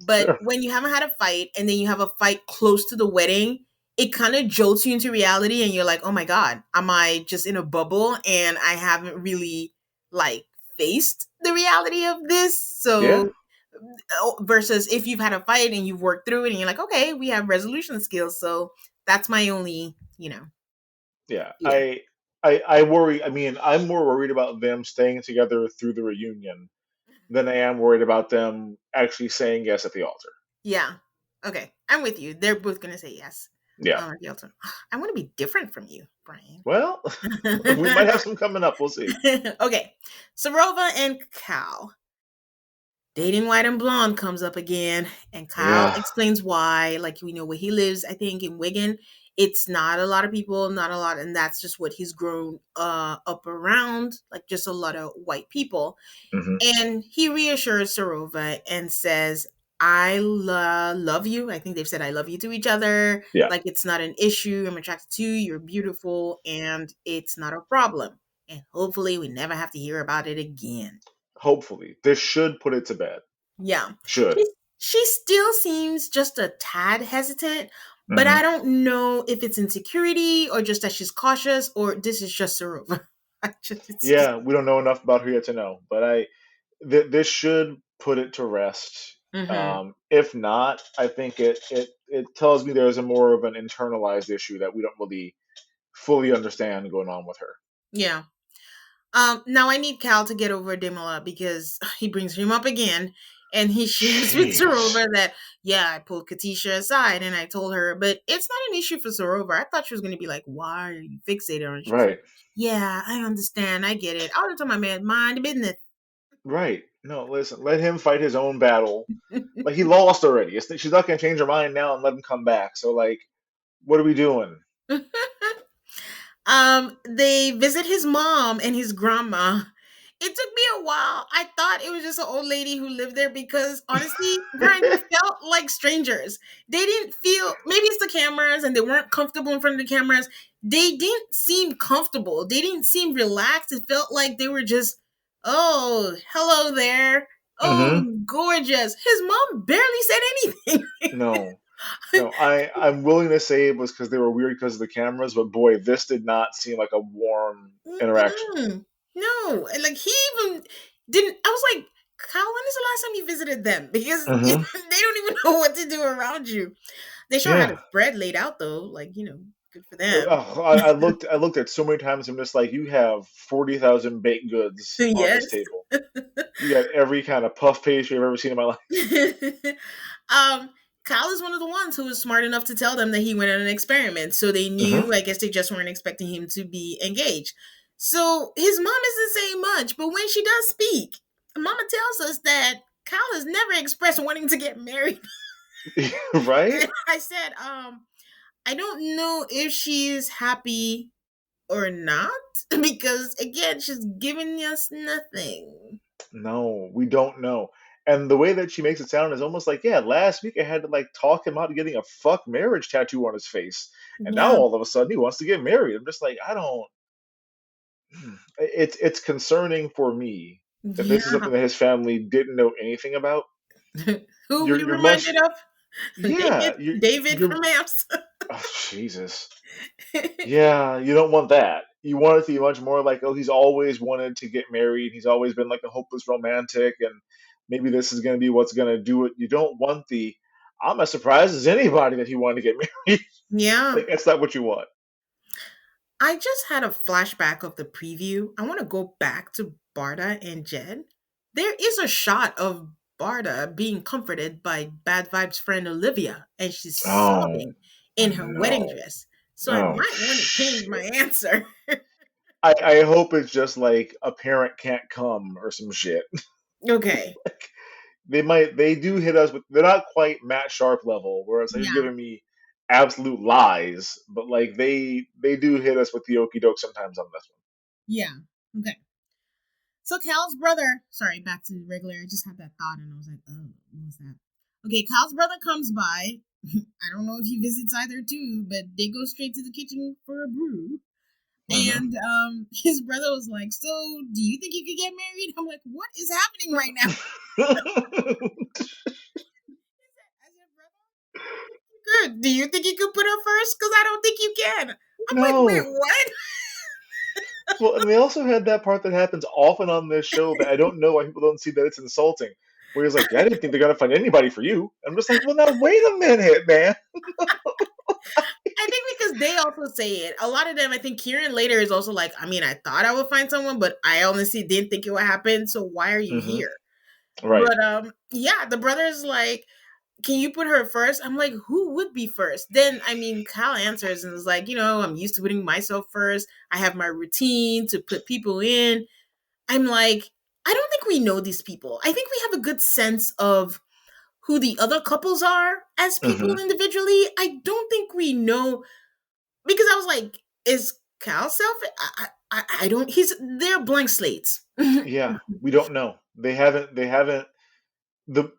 But Sure. when you haven't had a fight and then you have a fight close to the wedding, it kind of jolts you into reality and you're like, oh my God, am I just in a bubble and I haven't really like faced the reality of this? Yeah. So versus if you've had a fight and you've worked through it and you're like, okay, we have resolution skills. So that's my only, Yeah. fear. I worry. I mean, I'm more worried about them staying together through the reunion than I am worried about them actually saying yes at the altar. Yeah. Okay. I'm with you. They're both going to say yes. Yeah. The ultimate. I want to be different from you, Brian. Well, we might have some coming up. We'll see. Okay. Sarova and Cal. Dating White and Blonde comes up again, and Kyle Yeah. explains why. Like, we know where he lives, I think, in Wigan. It's not a lot of people, not a lot, and that's just what he's grown up around, like just a lot of white people. Mm-hmm. And he reassures Sarova and says, love you. I think they've said I love you to each other. Yeah. Like, it's not an issue. I'm attracted to you. You're beautiful, and it's not a problem. And hopefully, we never have to hear about it again. Hopefully, this should put it to bed. Yeah. Should. She, she still seems just a tad hesitant, but Mm-hmm. I don't know if it's insecurity or just that she's cautious or this is just Sarova. It's just. Yeah, we don't know enough about her yet to know, but this should put it to rest. Mm-hmm. If not, I think it tells me there's a more of an internalized issue that we don't really fully understand going on with her. Yeah. Now I need Cal to get over Demola because he brings him up again, and he shares with Jeez. Sarova that yeah, I pulled Katisha aside and I told her, but it's not an issue for Sarova. I thought she was going to be like, "Why are you fixated on it?" She was like, Right. "Yeah, I understand, I get it. I'll tell my man mind the business." Right. No, listen, let him fight his own battle. Like he lost already. She's not gonna change her mind now and let him come back. So like, what are we doing? They visit his mom and his grandma. It took me a while. I thought it was just an old lady who lived there because honestly, Brian, they felt like strangers. They didn't feel, maybe it's the cameras and they weren't comfortable in front of the cameras. They didn't seem comfortable. They didn't seem relaxed. It felt like they were just, oh, hello there. Oh, Mm-hmm. gorgeous. His mom barely said anything. No. No, I'm willing to say it was because they were weird because of the cameras, but boy, this did not seem like a warm interaction. Mm-mm. No, and, like he even didn't. I was like, Kyle, when is the last time you visited them? Because they Mm-hmm. don't even know what to do around you. They sure had a Yeah. spread laid out though, like good for them. I looked at so many times. I'm just like, you have 40,000 baked goods on this Yes. table. You got every kind of puff pastry I've ever seen in my life. um, Kyle is one of the ones who was smart enough to tell them that he went on an experiment, so they Mm-hmm. knew. I guess they just weren't expecting him to be engaged. So his mom isn't saying much, but when she does speak, Mama tells us that Kyle has never expressed wanting to get married. Right? And I said, I don't know if she's happy or not because again, she's giving us nothing. No, we don't know. And the way that she makes it sound is almost like, yeah, last week I had to like talk him out of getting a fuck marriage tattoo on his face. And now Yeah, all of a sudden he wants to get married. I'm just like, I don't. It's concerning for me that this is yeah. something that his family didn't know anything about. Who we You're reminded much of? yeah, David you're from Amps. oh, Jesus. Yeah, you don't want that. You want it to be much more like, oh, he's always wanted to get married. He's always been like a hopeless romantic, and maybe this is going to be what's going to do it. You don't want the, I'm as surprised as anybody that he wanted to get married. Yeah. Like, that's not what you want. I just had a flashback of the preview. I want to go back to Barda and Jed. There is a shot of Barda being comforted by Bad Vibes friend Olivia, and she's Oh, sobbing in her wedding no. dress. So I Oh, might want to change my answer. I hope it's just like a parent can't come or some shit. Okay. They do hit us with, they're not quite Matt Sharp level where it's like you're Yeah. giving me absolute lies, but like they do hit us with the okey doke sometimes on this Yeah. Okay. So Cal's brother, sorry, back to the regular. I just had that thought and I was like, oh, what was that? Okay, Cal's brother comes by. I don't know if he visits either too, but they go straight to the kitchen for a brew. one. And his brother was like, "So, do you think you could get married?" I'm like, "What is happening right now?" As your brother, good. Do you think you could put her first? Because I don't think you can. I'm like, wait, No. what? Well, and they also had that part that happens often on this show that I don't know why people don't see that it's insulting. Where he's like, "Yeah, I didn't think they're gonna find anybody for you." I'm just like, "Well, now wait a minute, man." I think because they also say it. A lot of them, I think Kieran later is also like, I mean, I thought I would find someone, but I honestly didn't think it would happen. So why are you Hmm. here? Right. But yeah, the brother's like, can you put her first? I'm like, who would be first? Then, I mean, Kyle answers and is like, I'm used to putting myself first. I have my routine to put people in. I'm like, I don't think we know these people. I think we have a good sense of who the other couples are as people Hmm. individually. I don't think we know because I was like, is Kyle selfish? I don't. They're blank slates. Yeah, we don't know. They haven't the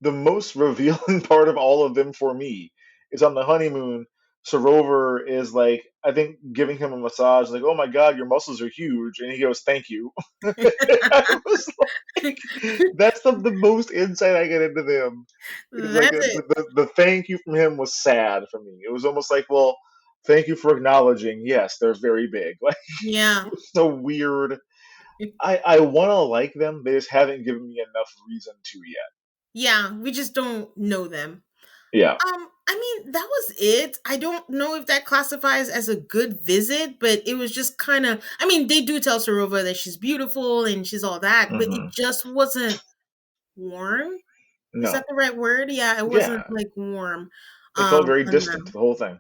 the most revealing part of all of them for me is on the honeymoon. Sorover is like, I think, giving him a massage, like, "Oh my God, your muscles are huge," and he goes, "Thank you." I was like, that's the most insight I get into them. Is like That's it. the thank you from him was sad for me. It was almost like, well, thank you for acknowledging. Yes, they're very big. Like, Yeah. it was so weird. I want to like them. They just haven't given me enough reason to yet. Yeah, we just don't know them. Yeah. I mean, that was it. I don't know if that classifies as a good visit, but it was just kind of. I mean, they do tell Sarova that she's beautiful and she's all that, but it Hmm. just wasn't warm. Is that No. the right word? Yeah, it wasn't Yeah. like warm. It felt very On distant, them. the whole thing.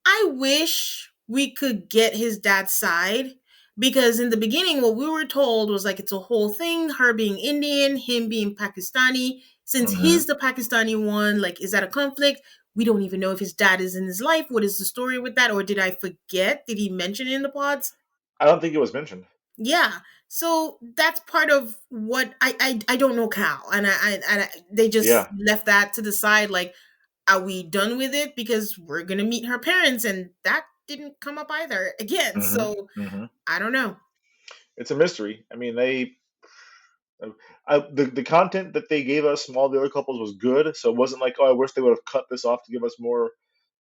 I wish we could get his dad's side because in the beginning, what we were told was like it's a whole thing, her being Indian, him being Pakistani. Since Hmm. he's the Pakistani one, like, is that a conflict? We don't even know if his dad is in his life. What is the story with that? Or did I forget? Did he mention it in the pods? I don't think it was mentioned. Yeah. So that's part of what I don't know Cal, and they just Yeah. left that to the side. Like, are we done with it? Because we're gonna meet her parents, and that didn't come up either again. Hmm. So Hmm. I don't know. It's a mystery. I mean, the content that they gave us from all the other couples was good, so it wasn't like, oh, I wish they would have cut this off to give us more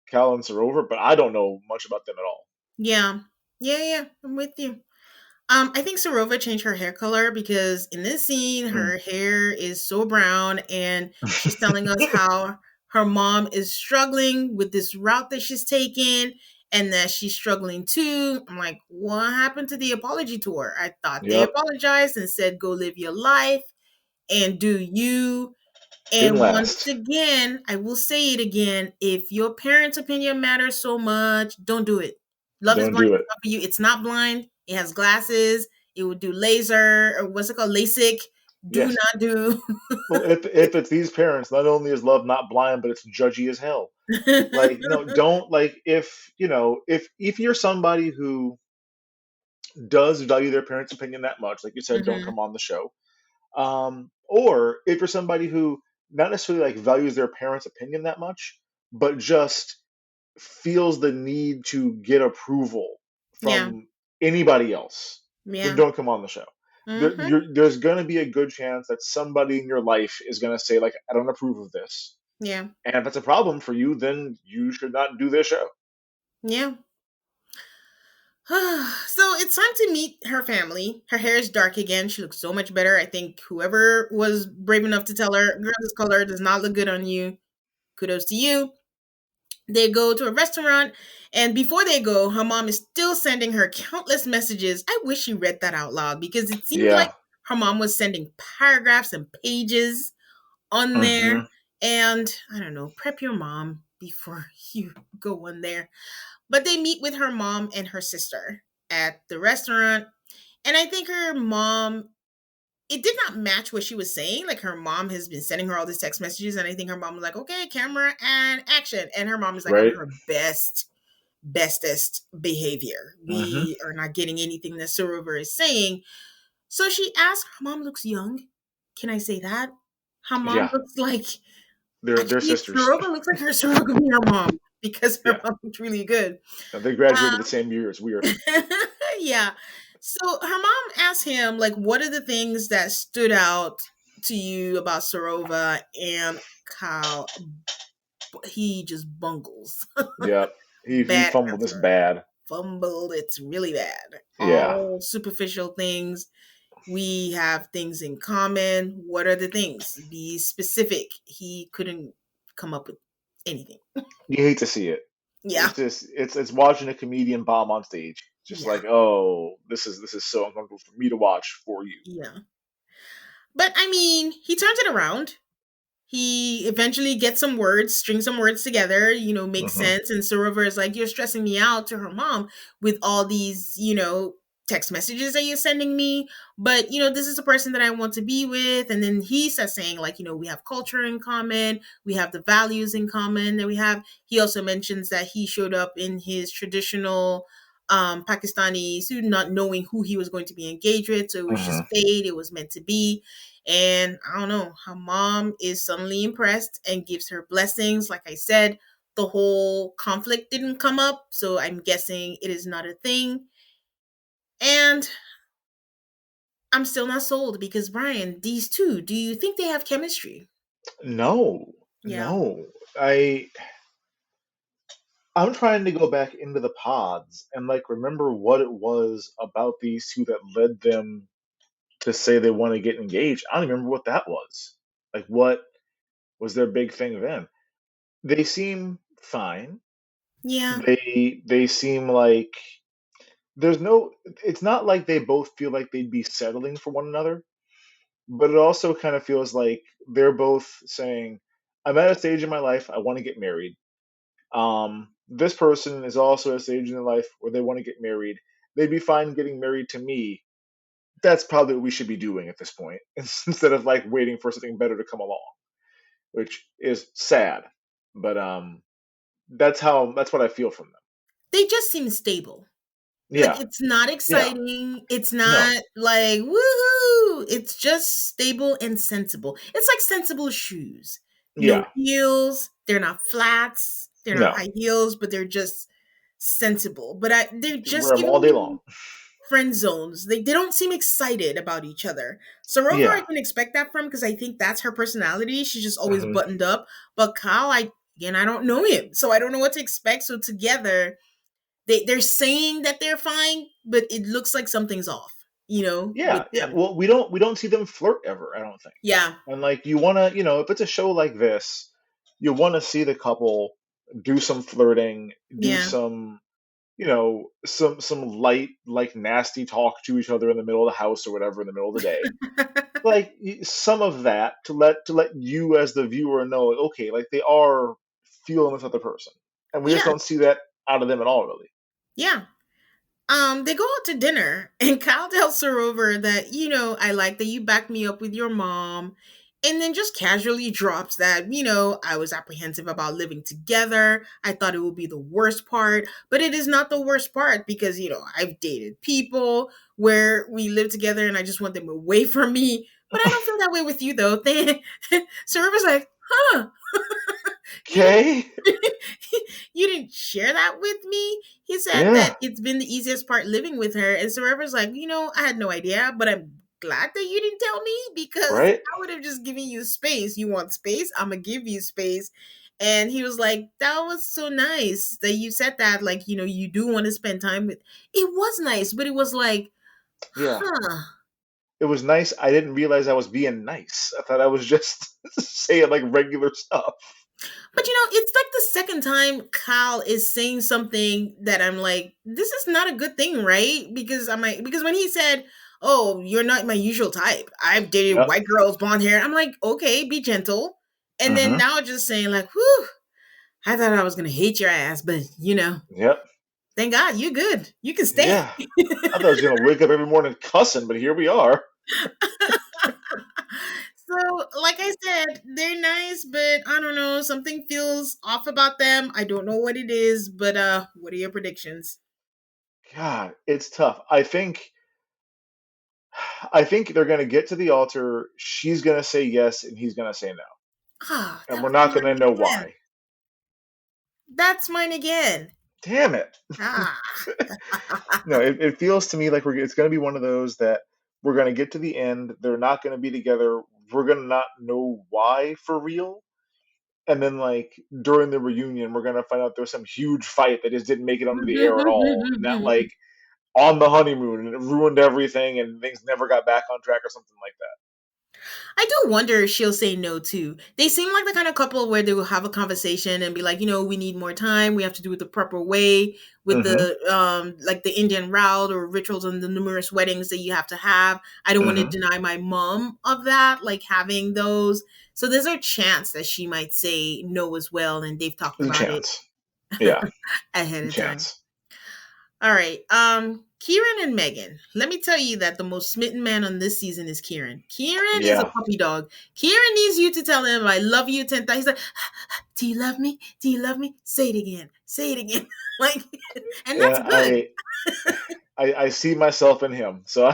Cal and Sorover, but I don't know much about them at all. Yeah, yeah. I'm with you. I think Sarova changed her hair color because in this scene, Mm. her hair is so brown, and she's telling us how her mom is struggling with this route that she's taken, and that she's struggling too. I'm like, what happened to the apology tour? I thought they Yep. apologized and said, go live your life and do you. Didn't And once last. again, I will say it again. If your parents' opinion matters so much, don't do it. Love is Don't blind do is it. not for you. It's not blind. It has glasses. It would do laser or what's it called? LASIK. Do Yes. not do. Well, if it's these parents, not only is love not blind, but it's judgy as hell. Like, no, don't, like, if if you're somebody who does value their parents' opinion that much, like you said, don't Hmm. come on the show. Or if you're somebody who not necessarily like values their parents' opinion that much, but just feels the need to get approval Yeah. from anybody else, then Yeah. don't come on the show. Hmm. There's going to be a good chance that somebody in your life is going to say, like, I don't approve of this. Yeah. And if that's a problem for you, then you should not do this show. Yeah. So it's time to meet her family. Her hair is dark again. She looks so much better. I think whoever was brave enough to tell her, girl, this color does not look good on you. Kudos to you. They go to a restaurant, and before they go, her mom is still sending her countless messages. I wish she read that out loud because it seemed like Yeah. her mom was sending paragraphs and pages on Hmm. there. And I don't know, prep your mom before you go on there. But they meet with her mom and her sister. at the restaurant. And I think her mom, it did not match what she was saying. Like her mom has been sending her all these text messages, and I think her mom was like, "Okay, camera and action." And her mom is like on Right. her bestest behavior. Hmm. We are not getting anything that Sorover is saying. So she asked, her mom looks young. Can I say that? Her mom Yeah. looks like, They're actually, sisters. Sorover looks like Sorover could be her mom because her Yeah. mom looks really good. They graduated the Um, same year. It's weird. yeah. So her mom asked him, like, what are the things that stood out to you about Sorova, and Kyle, he just bungles. Yeah. He Bad fumbled this answer. bad. Fumbled, it's really bad. Yeah. All superficial things. We have things in common. What are the things? Be specific. He couldn't come up with anything. You hate to see it. Yeah. It's just it's watching a comedian bomb on stage. Just Yeah. like, oh, this is so uncomfortable for me to watch for you. Yeah. But I mean, he turns it around. He eventually gets some words, strings some words together, makes Hmm. sense. And Sorover is like, "You're stressing me out," to her mom with all these, text messages that you're sending me. But, this is a person that I want to be with. And then he starts saying, like, we have culture in common, we have the values in common that we have. He also mentions that he showed up in his traditional Pakistani suit, not knowing who he was going to be engaged with. So it was Hmm. just fate, it was meant to be. And I don't know, her mom is suddenly impressed and gives her blessings. Like I said, the whole conflict didn't come up, so I'm guessing it is not a thing. And I'm still not sold because, Brian, these two, do you think they have chemistry? No, Yeah. no. I'm trying to go back into the pods and like remember what it was about these two that led them to say they want to get engaged. I don't even remember what that was. Like what was their big thing then? They seem fine. Yeah. They seem like there's no it's not like they both feel like they'd be settling for one another, but it also kind of feels like they're both saying, I'm at a stage in my life I want to get married. This person is also at a stage in their life where they want to get married. They'd be fine getting married to me. That's probably what we should be doing at this point, instead of like waiting for something better to come along, which is sad. But that's what I feel from them. They just seem stable. Like, Yeah, it's not yeah, exciting. It's no, not like woohoo. It's just stable and sensible. It's like sensible shoes. No yeah, heels. They're not flats. They're not no. high heels, but they're just sensible. But they're You wear just them all giving day long. me friend zones. They don't seem excited about each other. Sarova, I Yeah. can expect that from, because I think that's her personality. She's just always Hmm. buttoned up. But Kyle, I don't know him, so I don't know what to expect. So together, they're saying that they're fine, but it looks like something's off, with Yeah, yeah. them. Well, we don't see them flirt ever, I don't think. Yeah, And like you wanna, if it's a show like this, you wanna see the couple do some flirting, do yeah. some, some light, like nasty talk to each other in the middle of the house or whatever in the middle of the day. Like some of that to let you as the viewer know, okay, like they are feeling this other person, and we just Yeah, don't see that out of them at all, really. yeah. They go out to dinner, and Kyle tells Sorover that, I like that you backed me up with your mom. And then just casually drops that, I was apprehensive about living together. I thought it would be the worst part, but it is not the worst part because, I've dated people where we live together and I just want them away from me. But I don't feel that way with you, though. Sorover's like, huh, you Okay. you didn't share that with me. He said that Yeah. it's been the easiest part living with her. And Survivor's like, I had no idea, but I'm glad that you didn't tell me, because Right. I would have just given you space. You want space? I'm going to give you space. And he was like, that was so nice that you said that. Like, you do want to spend time with. It was nice, but it was like, Yeah. huh. It was nice. I didn't realize I was being nice. I thought I was just saying like regular stuff. But it's like the second time Kyle is saying something that I'm like, this is not a good thing, right? Because when he said, "Oh, you're not my usual type. I've dated Yep. white girls, blonde hair." I'm like, okay, be gentle. And then Hmm. now just saying like, whew, I thought I was gonna hate your ass, but Yep. Thank God, you good. You can stay. Yeah. I thought I was gonna wake up every morning cussing, but here we are. So, like I said, they're nice, but I don't know, something feels off about them. I don't know what it is, but what are your predictions? God, it's tough. I think they're gonna get to the altar. She's gonna say yes, and he's gonna say no, Ah, and that's we're not gonna mine know again. why. That's mine again. Damn it! Ah. No, it feels to me like it's gonna be one of those that we're gonna get to the end. They're not gonna be together. We're gonna not know why for real, and then like during the reunion, we're gonna find out there's some huge fight that just didn't make it onto the air at all, and that like on the honeymoon and it ruined everything, and things never got back on track or something like that. I do wonder if she'll say no too. They seem like the kind of couple where they will have a conversation and be like, we need more time. We have to do it the proper way with Mm-hmm. the like the Indian route or rituals and the numerous weddings that you have to have. I don't want to Mm-hmm. deny my mom of that, like having those. So there's a chance that she might say no as well, and they've talked There's a about it chance. Yeah, ahead a of time. chance. All right. Kieran and Megan. Let me tell you that the most smitten man on this season is Kieran. Kieran is a Yeah, puppy dog. Kieran needs you to tell him I love you 10 times. He's like, do you love me? Do you love me? Say it again. Say it again. Like, and and that's good. I see myself in him, so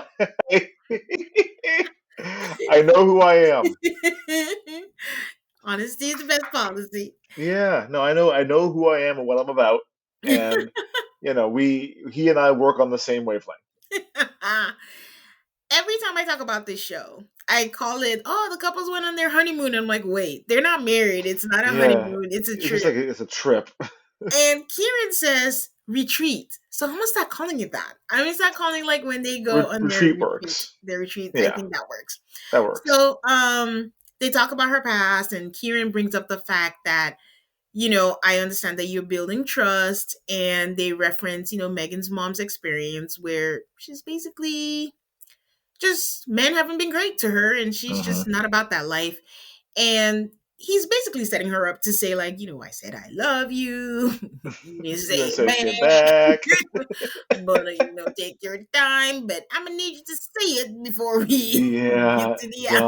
I know who I am. Honesty is the best policy. Yeah, no, I know who I am and what I'm about, and he and I work on the same wavelength. Every time I talk about this show, I call it, oh, the couples went on their honeymoon. I'm like, wait, they're not married. It's not a Yeah, honeymoon. It's a it's just trip. like it's a trip. And Kieran says retreat. So I'm gonna start calling it that. I'm gonna start calling like when they go on their Retreat retreat. works. Their retreat. I Yeah, think that works. that works. So they talk about her past and Kieran brings up the fact that, I understand that you're building trust and they reference, Megan's mom's experience where she's basically just men haven't been great to her and she's Hmm. just not about that life. And he's basically setting her up to say, like, I said I love you. You didn't say You're gonna it say it back. back. But take your time. But I'm gonna need you to say it before we get Yeah, to the yup.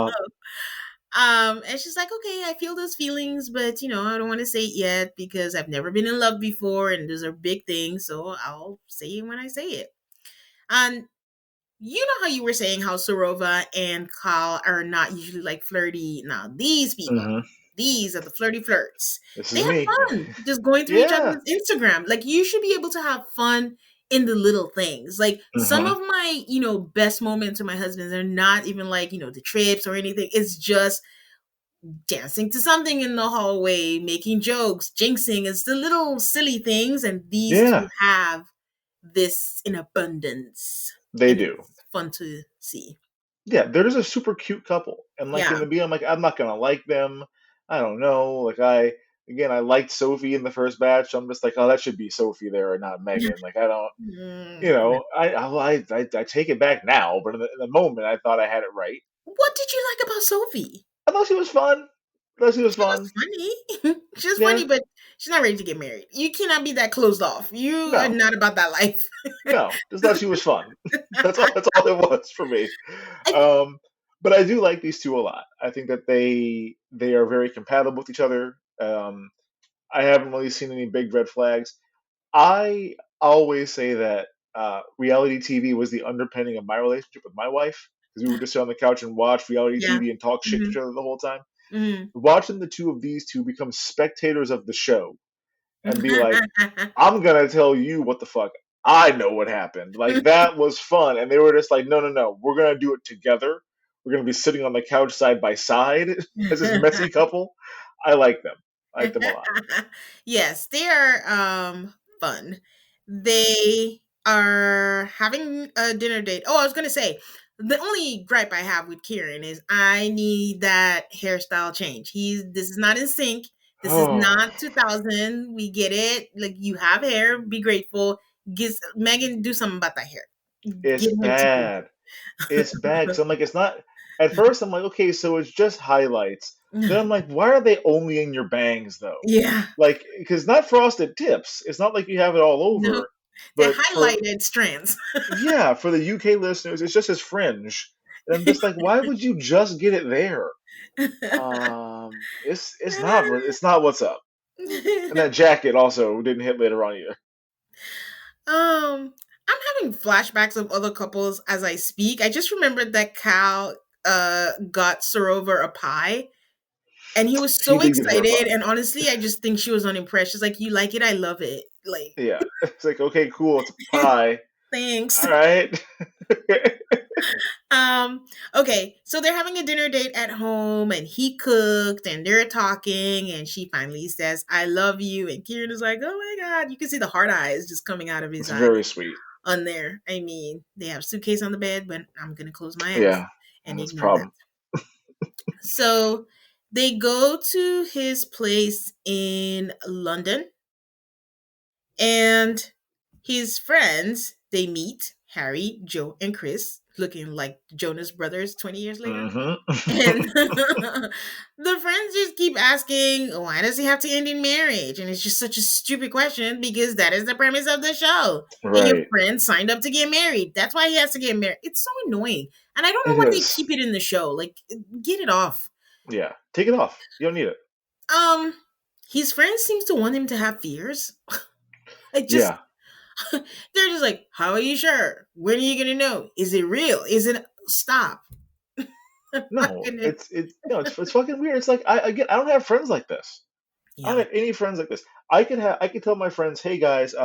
and she's like, okay, I feel those feelings, but I don't want to say it yet because I've never been in love before and those are big things, so I'll say it when I say it. And you know how you were saying how Sorova and Kyle are not usually like flirty. Now these people, Hmm. these are the flirty flirts. This They is have me. fun just going through each Yeah. other's Instagram. Like you should be able to have fun in the little things. Like some Hmm. of my, best moments with my husband are not even like, the trips or anything. It's just dancing to something in the hallway, making jokes, jinxing. It's the little silly things. And these two Yeah, have this in abundance. they And do. it's fun to see. Yeah, they're just a super cute couple. And like in Yeah. the beginning, I'm like, I'm not gonna like them. I don't know. Like I liked Sophie in the first batch. So I'm just like, oh, that should be Sophie there and not Megan. Like I don't, Mm. I take it back now, but in the moment, I thought I had it right. What did you like about Sophie? I thought she was fun. I thought she was She was fun. funny. She was Yeah, funny, but she's not ready to get married. You cannot be that closed off. You are no, not about that life. no, just thought she was fun. That's all. That's all it was for me. I, Um, but I do like these two a lot. I think that they are very compatible with each other. I haven't really seen any big red flags. I always say that reality TV was the underpinning of my relationship with my wife because we would just sit on the couch and watch reality yeah. TV and talk shit to Hmm. each other the whole time. Hmm. Watching the two of these two become spectators of the show and be like, I'm gonna tell you what the fuck I know what happened. Like that was fun, and they were just like, no, no, no, we're gonna do it together. We're gonna be sitting on the couch side by side as this messy couple. I like them. I like them a lot. Yes, they are fun. They are having a dinner date. Oh, I was gonna say the only gripe I have with Kieran is I need that hairstyle change. This is not in sync. This is Oh, not 2000. We get it. Like you have hair, be grateful. Get Megan, do something about that hair. it's Get her bad. It's bad because I'm like, it's not. At first, I'm like, okay, so it's just highlights. Then together. I'm like, why are they only in your bangs though? Yeah. Like, because not frosted tips. It's not like you have it all No. over. The But for highlighted strands. yeah, for the UK listeners, it's just his fringe. And I'm just like, why would you just get it there? It's not what's up. And that jacket also didn't hit later on either. I'm having flashbacks of other couples as I speak. I just remembered that Cal got Sorover a pie, and he was He so did get her a excited. pie. And honestly, I just think she was unimpressed. She's like, "You like it? I love it. Like, Yeah. It's like, okay, cool, it's a pie. thanks." All right. Um, okay, so they're having a dinner date at home and he cooked and they're talking and she finally says, "I love you." And Kieran is like, "Oh my God." You can see the hard eyes just coming out of his It's eyes very sweet. on there. I mean, they have suitcase on the bed, but I'm gonna close my eyes Yeah. and That's a ignore that. problem. So they go to his place in London and his friends, they meet Harry, Joe, and Chris, looking like Jonas Brothers 20 years later. And Mm-hmm. the friends just keep asking, why does he have to end in marriage? And it's just such a stupid question because that is the premise of the show. And your Right. friend signed up to get married. That's why he has to get married. It's so annoying. And I don't know It why they is. keep it in the show. Like, get it off. Yeah. Take it off. You don't need it. Um, his friends seems to want him to have fears. Like just Yeah. they're just like, how are you sure? When are you gonna know? Is it real? Is it stop? No, it's fucking weird. It's like I don't have friends like this. I don't Yeah. have any friends like this. I could tell my friends, hey guys,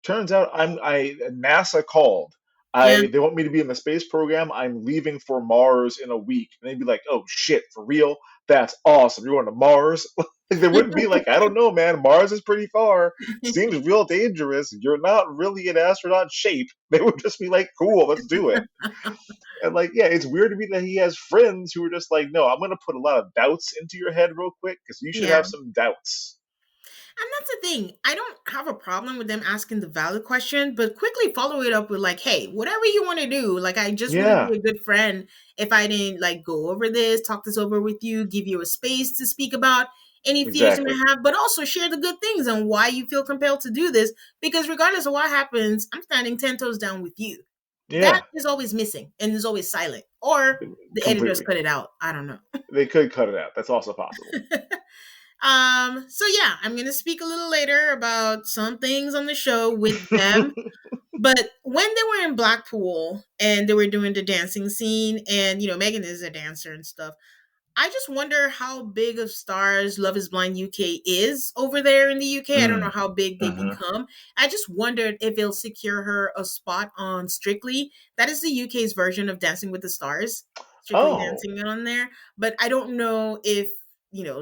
turns out NASA called. Yeah. They want me to be in the space program. I'm leaving for Mars in a week. And they'd be like, oh shit, for real? That's awesome. You're going to Mars? Like they wouldn't be like, I don't know, man. Mars is pretty far. Seems real dangerous. You're not really in astronaut shape. They would just be like, cool, let's do it. And like, yeah, it's weird to me that he has friends who are just like, no, I'm gonna put a lot of doubts into your head real quick because you should Yeah. have some doubts. And that's the thing. I don't have a problem with them asking the valid question, but quickly follow it up with like, hey, whatever you want to do. Like I just wouldn't Yeah, be a good friend if I didn't like go over this, talk this over with you, give you a space to speak about any fears you may exactly. have, but also share the good things and why you feel compelled to do this. Because regardless of what happens, I'm standing 10 toes down with you. That Yeah, is always missing and is always silent. Or the editors completely. cut it out. I don't know. They could cut it out. That's also possible. So yeah, I'm gonna speak a little later about some things on the show with them. But when they were in Blackpool and they were doing the dancing scene, and Megan is a dancer and stuff, I just wonder how big of stars Love is Blind UK is over there in the UK. I don't know Mm, how big they hmm. become. I just wondered if they'll secure her a spot on Strictly. That is the UK's version of Dancing with the Stars. Strictly Oh, Dancing on there. But I don't know if,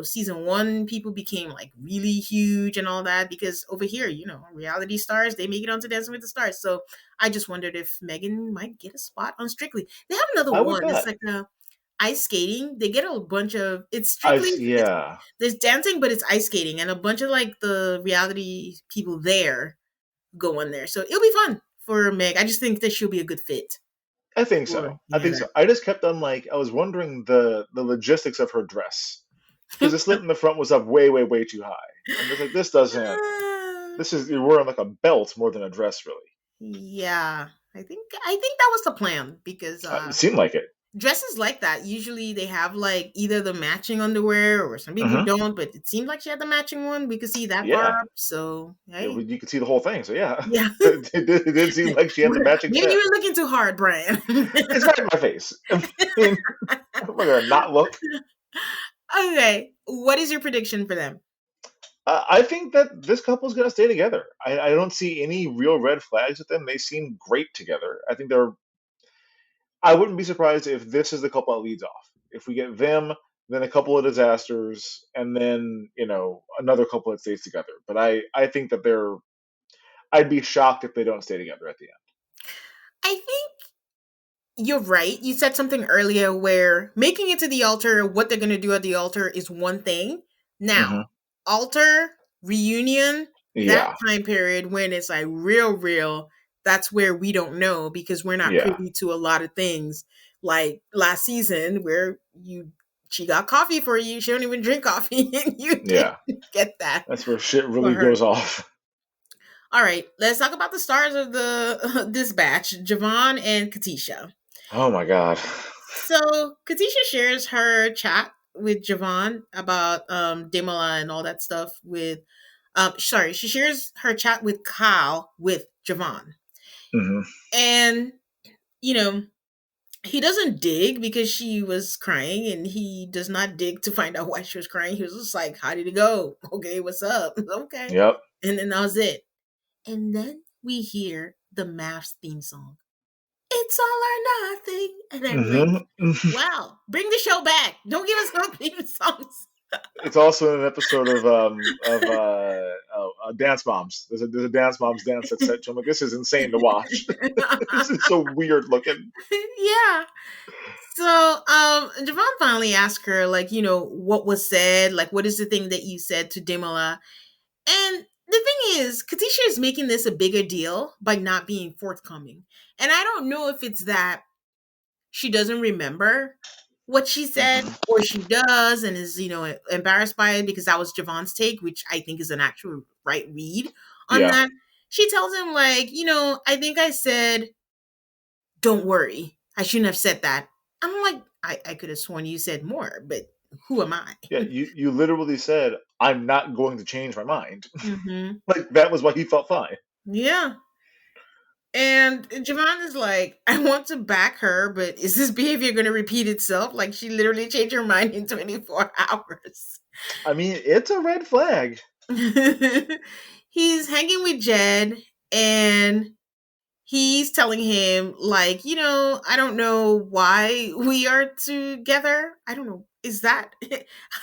season one people became like really huge and all that because over here, reality stars, they make it onto Dancing with the Stars. So I just wondered if Megan might get a spot on Strictly. They have another I would one. It's bet. like a ice skating. They get a bunch of it's strictly it's Yeah, there's dancing, but it's ice skating, and a bunch of like the reality people there go on there. So it'll be fun for Meg. I just think that she'll be a good fit I think for so. I think that. so. I just kept on like I was wondering the logistics of her dress because the slit in the front was up way, way, way too high. I'm just like, this doesn't. This is you're wearing like a belt more than a dress, really. Yeah, I think that was the plan because It seemed like it. dresses like that usually they have like either the matching underwear or some people Hmm. don't, but it seemed like she had the matching one. We could see that far Yeah, up, so hey. you could see the whole thing. So yeah, Yeah. it did seem like she had the matching Maybe set. you were looking too hard, Brian. It's right in my face. I mean, I'm not gonna not look. Okay. What is your prediction for them? I think that this couple's gonna stay together. I don't see any real red flags with them. They seem great together. I think they're. I wouldn't be surprised if this is the couple that leads off. If we get them, then a couple of disasters, and then another couple that stays together. But I think that they're. I'd be shocked if they don't stay together at the I think you're right. You said something earlier where making it to the altar, what they're going to do at the altar is one thing. end. Now, altar, reunion, that Yeah, time period when it's like real, real, that's where we don't know because we're not yeah, privy to a lot of things. Like last season where she got coffee for you. She don't even drink coffee and you yeah. didn't get that That's where shit for really her. goes off. All right, let's talk about the stars of the this batch, Javon and Katisha. Oh my god. So Katisha shares her chat with Javon about Demola and all that stuff with sorry, she shares her chat with Kyle with Javon. Hmm. And you know, he doesn't dig because she was crying, and he does not dig to find out why she was crying. He was just like, "How did it go? Okay, what's up?" Okay. Yep. And then that was it. And then we hear the Maths theme song. It's all or nothing. And I'm like, Hmm. wow, bring the show back. Don't give us no theme songs. It's also an episode of Dance Moms. There's a Dance Moms dance that's set to. I'm like, this is insane to watch. This is so weird looking. Yeah. So Javon finally asked her, like, what was said, like what is the thing that you said to Demola? And the thing is, Katisha is making this a bigger deal by not being forthcoming. And I don't know if it's that she doesn't remember what she said, Hmm. or she does and is, embarrassed by it, because that was Javon's take, which I think is an actual right read on Yeah. that. She tells him, like, I think I said, don't worry. I shouldn't have said that. I'm like, I could have sworn you said more, but who am I? Yeah. You literally said, "I'm not going to change my mind." Hmm. Like that was why he felt fine. Yeah. And Javon is like, I want to back her, but is this behavior going to repeat itself? Like, she literally changed her mind in 24 hours. I mean, it's a red flag. He's hanging with Jed, and he's telling him, like, I don't know why we are together. I don't know. Is that?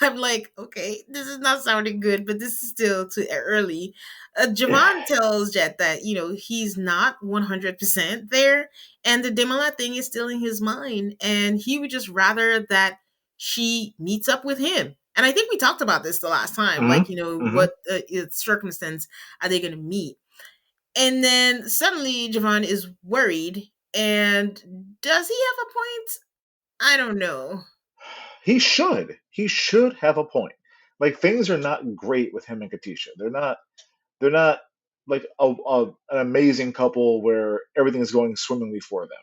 I'm like, okay, this is not sounding good, but this is still too early. Javon tells Jet that, he's not 100% there, and the Demola thing is still in his mind, and he would just rather that she meets up with him. And I think we talked about this the last time, Hmm. like, Hmm. what circumstance are they going to meet? And then suddenly Javon is worried. And does he have a point? I don't know. He should. He should have a point. Like things are not great with him and Katisha. They're not like an amazing couple where everything is going swimmingly for them.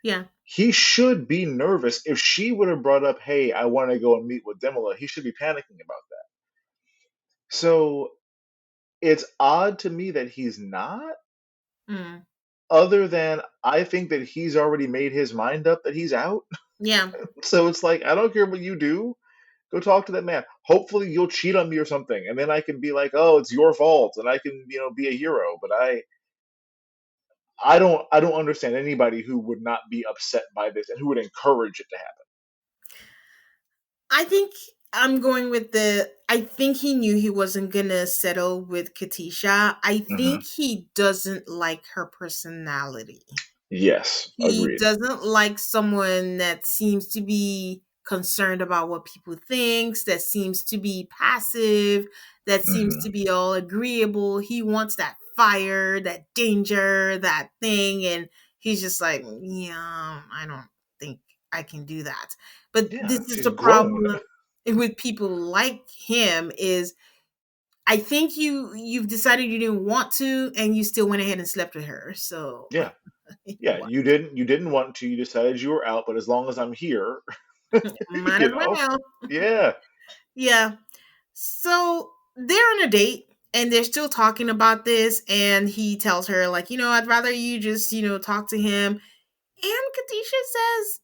Yeah. He should be nervous. If she would have brought up, "Hey, I want to go and meet with Demola," he should be panicking about that. So it's odd to me that he's not, Mm. other than I think that he's already made his mind up that he's out. Yeah. So it's like, I don't care what you do. Go talk to that man. Hopefully you'll cheat on me or something, and then I can be like, "Oh, it's your fault," and I can, be a hero. But I don't understand anybody who would not be upset by this and who would encourage it to happen. I think I'm going with I think he knew he wasn't going to settle with Katisha. I Hmm. think he doesn't like her personality. Yes, He agreed. doesn't like someone that seems to be concerned about what people thinks, that seems to be passive, that seems Hmm. to be all agreeable. He wants that fire, that danger, that thing, and he's just like, yeah, I don't think I can do that. But Yeah, this is she's the grown. problem with people like him, is I think you've decided you didn't want to, and you still went ahead and slept with her. So Yeah, yeah. what? You didn't want to. You decided you were out, but as long as I'm here, Might you as know. well. Yeah. Yeah. So they're on a date, and they're still talking about this. And he tells her, like, I'd rather you just, talk to him. And Katisha says,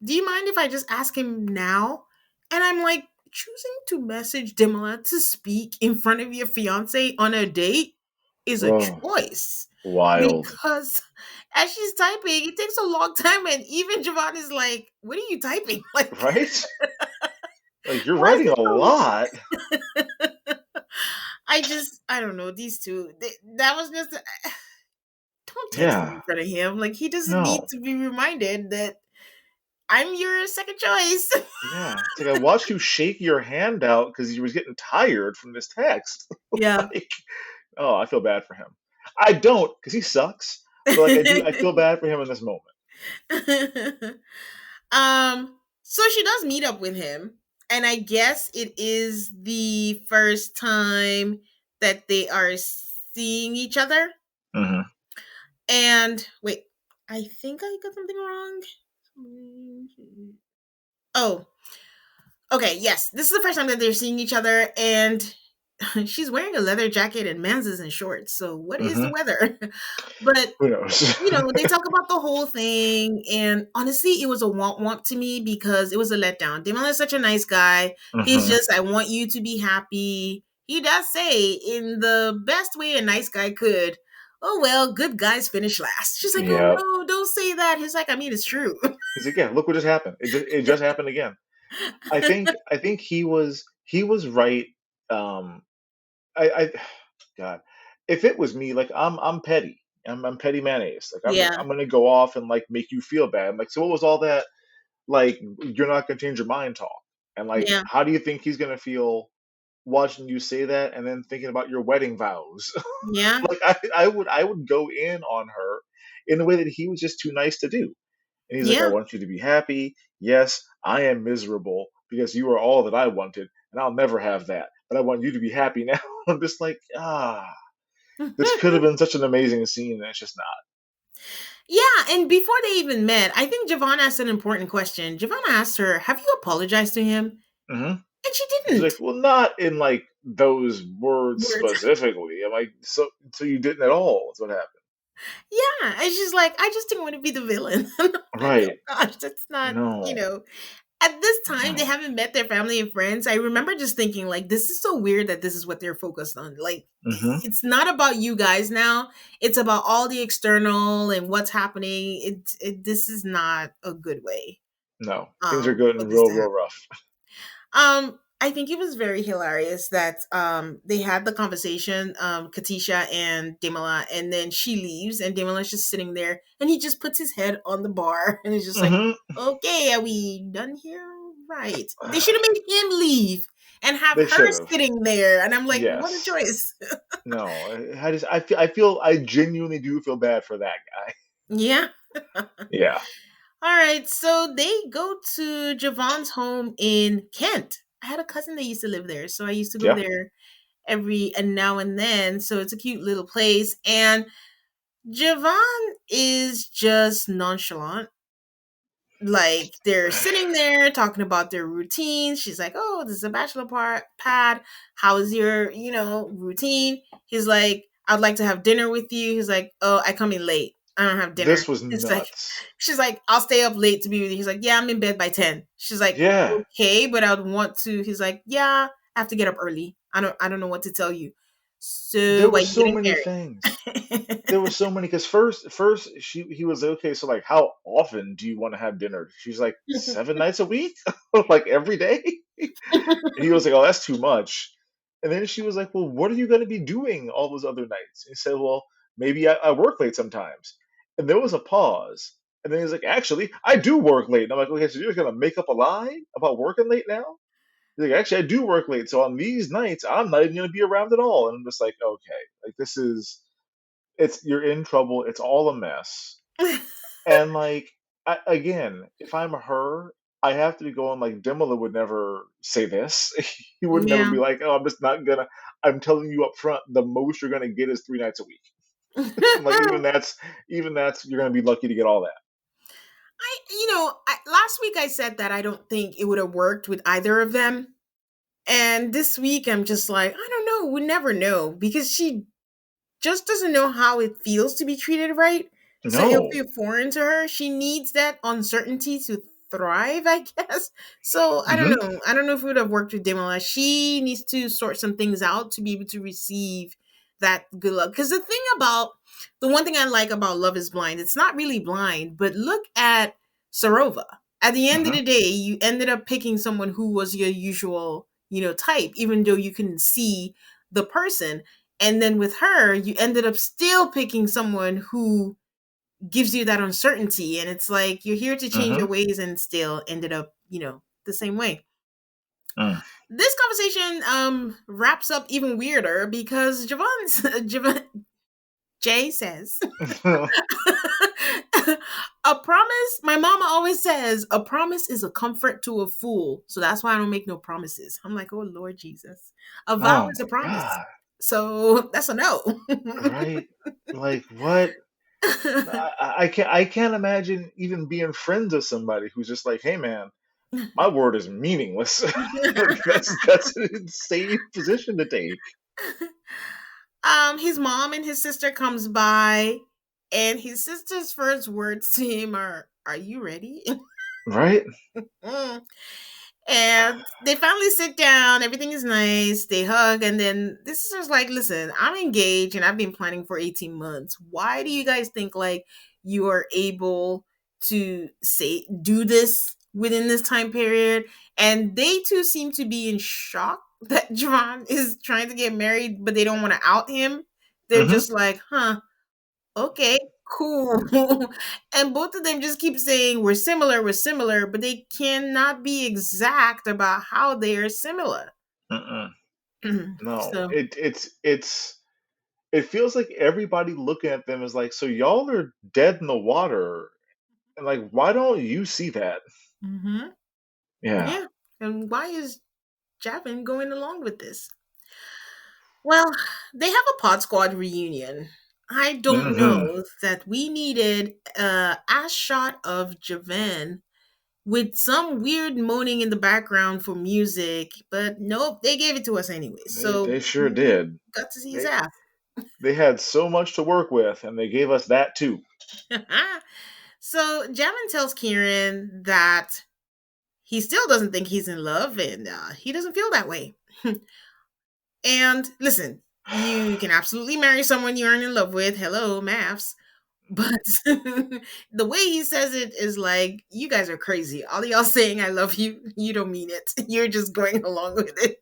do you mind if I just ask him now? And I'm like, choosing to message Dimala to speak in front of your fiance on a date is a Oh, choice. wild, Because as she's typing, it takes a long time. And even Javon is like, what are you typing? Like, right? Like you're why is writing it a lot, so I don't know, these two. That was just don't text him yeah. in front of him. Like, he doesn't need No, to be reminded that I'm your second choice. yeah. It's like I watched you shake your hand out because you was getting tired from this text. Yeah. Like, oh, I feel bad for him. I don't, because he sucks. But like I do, I feel bad for him in this moment. So she does meet up with him, and I guess it is the first time that they are seeing each other. Mm-hmm. And wait, I think I got something wrong. Oh, okay, yes. This is the first time that they're seeing each other, and she's wearing a leather jacket and Mans is in shorts. So what is Mm-hmm. the weather? But Who knows? they talk about the whole thing, and honestly, it was a want to me because it was a letdown. Damon is such a nice guy. He's Mm-hmm. just, I want you to be happy. He does say, in the best way a nice guy could, oh, well, good guys finish last. She's like, oh, Yeah. no, don't say that. He's like, I mean, it's true. He's like, yeah, look what just happened. It just happened again. I think he was right. Um, I God, if it was me, like I'm petty. I'm petty mayonnaise. Like I'm Yeah, I'm gonna go off and like make you feel bad. I'm like, so what was all that? Like you're not gonna change your mind talk. And like, yeah, how do you think he's gonna feel watching you say that and then thinking about your wedding vows? yeah, Like I would go in on her in a way that he was just too nice to do. And he's like, I yeah. want you to be happy. Yes, I am miserable because you are all that I wanted, and I'll never have that. But I want you to be happy now. I'm just like, this could have been such an amazing scene, and it's just not. Yeah, and before they even met, I think Javon asked an important question. Javon asked her, have you apologized to him? Hmm. And she She's like, didn't. well, not in like those words Words. specifically. I'm like, so you didn't at all. That's what happened. Yeah. And she's like, I just didn't want to be the villain. I'm like, oh Right. gosh, that's not, No. At this time, they No. haven't met their family and friends. I remember just thinking, like, this is so weird that this is what they're focused on. Like, Hmm. it's not about you guys now. It's about all the external and what's happening. This is not a good way No. Things are good for and this real, to real happen. rough. I think it was very hilarious that they had the conversation, Katisha and Demala, and then she leaves, and Demala's just sitting there, and he just puts his head on the bar, and he's just like, Hmm. "Okay, are we done here? Right?" They should have made him leave and have They her should have. sitting there, and I'm like, "What a Yes. choice!" No. I genuinely do feel bad for that guy. Yeah. Yeah. All right, so they go to Javon's home in Kent. I had a cousin that used to live there, so I used to go Yeah. there every and now and then. So it's a cute little place. And Javon is just nonchalant. Like they're sitting there talking about their routines. She's like, "Oh, this is a pad. How is your, routine?" He's like, "I'd like to have dinner with you." He's like, "Oh, I come in late. I don't have dinner." This was It's like, nuts. she's like, "I'll stay up late to be with you." He's like, "Yeah, I'm in bed by 10." She's like, Yeah. "Okay, but I'd want to." He's like, "Yeah, I have to get up early. I don't know what to tell you." So There why were you so getting many things. married? There were so many because first he was like, okay, so like how often do you want to have dinner? She's like 7 nights a week, like every day. And he was like, oh, that's too much. And then she was like, well, what are you going to be doing all those other nights? And he said, well, maybe I work late sometimes. And there was a pause. And then he's like, actually, I do work late. And I'm like, okay, so you're going to make up a lie about working late now? He's like, actually, I do work late. So on these nights, I'm not even going to be around at all. And I'm just like, okay, like this is, you're in trouble. It's all a mess. And like again, if I'm her, I have to be going like Dimala would never say this. He would never Yeah. be like, "Oh, I'm just not gonna." I'm telling you up front, the most you're gonna get is 3 nights a week. Like even that's you're gonna be lucky to get all that. Last week I said that I don't think it would have worked with either of them. And this week I'm just like, I don't know, we never know because she just doesn't know how it feels to be treated right. So it'll No. feel foreign to her. She needs that uncertainty to thrive, I guess. So I don't Hmm. know. I don't know if it would have worked with Demola. She needs to sort some things out to be able to receive that good luck. Because the one thing I like about Love is Blind, it's not really blind, but look at Sarova. At the end of Hmm. the day, you ended up picking someone who was your usual, type, even though you couldn't see the person. And then with her, you ended up still picking someone who gives you that uncertainty. And it's like you're here to change your Hmm. ways and still ended up, the same way. Mm. This conversation wraps up even weirder because Javon Jay says a promise, my mama always says, a promise is a comfort to a fool. So that's why I don't make no promises. I'm like, oh Lord Jesus. A vow Oh is a my promise. God. So that's a no. right? Like what? I can't imagine even being friends with somebody who's just like, hey man, my word is meaningless. Like that's an insane position to take, His mom and his sister comes by, and his sister's first words to him are you ready?" right? Mm. And they finally sit down, everything is nice, they hug, and then this sister's like, "Listen, I'm engaged and I've been planning for 18 months. Why do you guys think like you are able to say do this within this time period?" And they too seem to be in shock that Javon is trying to get married, but they don't want to out him. They're Hmm. just like, "Huh, okay, cool." And both of them just keep saying we're similar, but they cannot be exact about how they are similar. Mm-mm. No, So, it feels like everybody looking at them is like, so y'all are dead in the water, and like, why don't you see that? mhm, Yeah. yeah. And why is Javin going along with this? Well, they have a Pod Squad reunion. I don't Hmm. know that we needed a shot of Javan with some weird moaning in the background for music, but nope, they gave it to us anyway. They So sure we did. got to see his They ass. they had so much to work with, and they gave us that too. So Jamin tells Kieran that he still doesn't think he's in love and he doesn't feel that way. And listen, you can absolutely marry someone you aren't in love with. Hello, maths. But the way he says it is like, you guys are crazy. All y'all saying I love you, you don't mean it. You're just going along with it.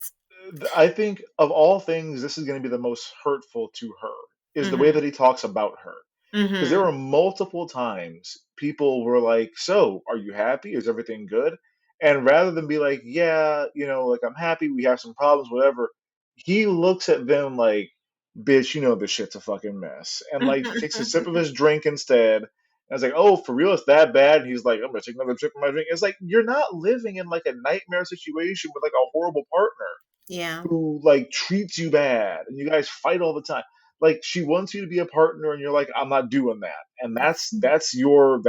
I think of all things, this is going to be the most hurtful to her is the way Mm-hmm. that he talks about her. Because there Mm-hmm. were multiple times people were like, "So, are you happy? Is everything good?" And rather than be like, "Yeah, like I'm happy. We have some problems, whatever," he looks at them like, "Bitch, you know this shit's a fucking mess," and like takes a sip of his drink instead. And it's like, "Oh, for real? It's that bad?" And he's like, "I'm gonna take another sip of my drink." It's like you're not living in like a nightmare situation with like a horrible partner Yeah. who like treats you bad and you guys fight all the time. Like she wants you to be a partner and you're like, I'm not doing that. And that's your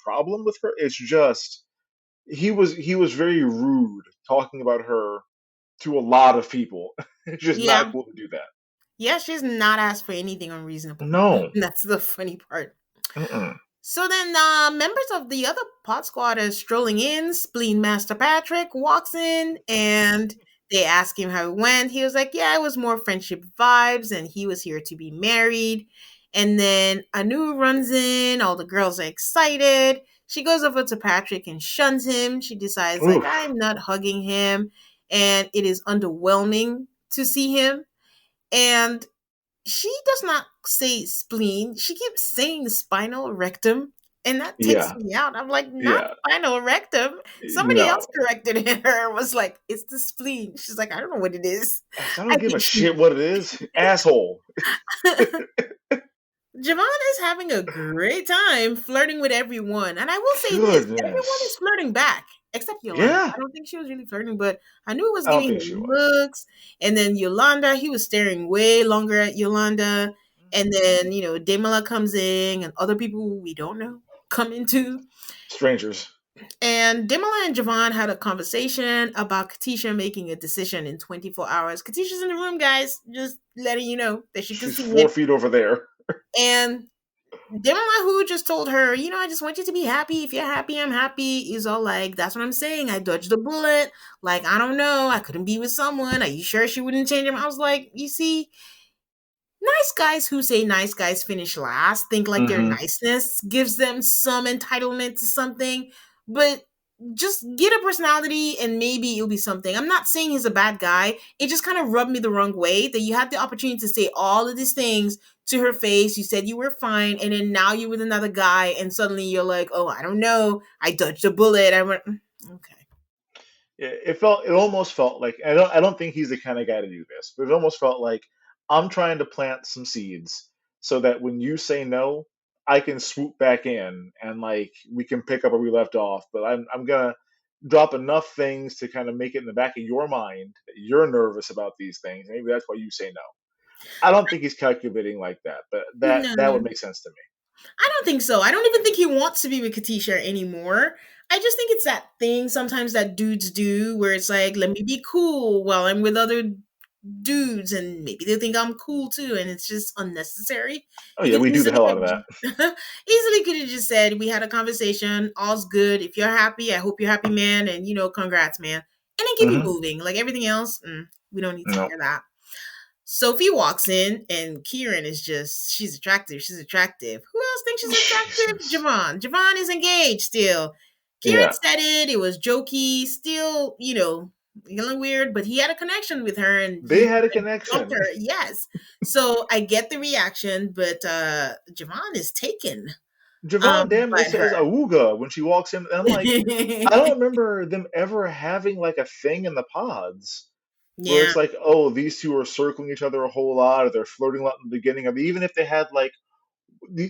problem with her. It's just he was very rude talking about her to a lot of people. It's just not Yeah. cool to do that. Yeah, she's not asked for anything unreasonable. No. That's the funny part. Mm-mm. So then, members of the other pod squad are strolling in. Spleen Master Patrick walks in and they ask him how it went. He was like, "Yeah, it was more friendship vibes, and he was here to be married." And then Anu runs in. All the girls are excited. She goes over to Patrick and shuns him. She decides, like, Oof. I'm not hugging him. And it is underwhelming to see him. And she does not say spleen. She keeps saying spinal rectum, and that takes Yeah. me out. I'm like, not Yeah. spinal rectum. Somebody else No. corrected her. Was like, it's the spleen. She's like, I don't know what it is. I I don't give a think she. shit what it is. Asshole. Javon is having a great time flirting with everyone. And I will say this, everyone is Goodness. flirting back, except Yolanda. Yeah. I don't think she was really flirting, but I knew it was I don't giving think her she was. looks. And then Yolanda, he was staring way longer at Yolanda. And then, Demela comes in and other people we don't know come into. Strangers. And Demela and Javon had a conversation about Katisha making a decision in 24 hours. Katisha's in the room, guys. Just letting you know that she can She's see four it. feet over there. And Demona who just told her, I just want you to be happy. If you're happy, I'm happy. Is all like, that's what I'm saying. I dodged the bullet. Like, I don't know. I couldn't be with someone. Are you sure she wouldn't change him? I was like, you see, nice guys who say nice guys finish last think like their Hmm. niceness gives them some entitlement to something, but just get a personality and maybe it'll be something. I'm not saying he's a bad guy. It just kind of rubbed me the wrong way that you had the opportunity to say all of these things to her face. You said you were fine, and then now you're with another guy, and suddenly you're like, oh, I don't know. I dodged a bullet. I went, okay. It almost felt like I don't think he's the kind of guy to do this, but it almost felt like I'm trying to plant some seeds so that when you say no, I can swoop back in and like we can pick up where we left off. But I'm gonna drop enough things to kind of make it in the back of your mind that you're nervous about these things. Maybe that's why you say no. I don't think he's calculating like that, but that would No, make sense to me. I don't think so. I don't even think he wants to be with Katisha anymore. I just think it's that thing sometimes that dudes do where it's like, let me be cool while I'm with other dudes, and maybe they think I'm cool too, and it's just unnecessary. Oh He yeah, could we do the easily hell out have of that. easily could have just said, "We had a conversation, all's good. If you're happy, I hope you're happy, man, and congrats, man," and then keep it Hmm. moving. Like everything else, we don't need to No. hear that. Sophie walks in, and Kieran is just, she's attractive. She's attractive. Who else thinks she's attractive? Jesus. Javon. Javon is engaged still. Kieran Yeah, said it. It was jokey. Still, a little weird, but he had a connection with her, and they he had a dumped connection. her. Yes. So I get the reaction, but Javon is taken Javon damn near by says her. "awooga" when she walks in. And I'm like, I don't remember them ever having like a thing in the pods where Yeah. it's like, oh, these two are circling each other a whole lot, or they're flirting a lot in the beginning of it. Even if they had like,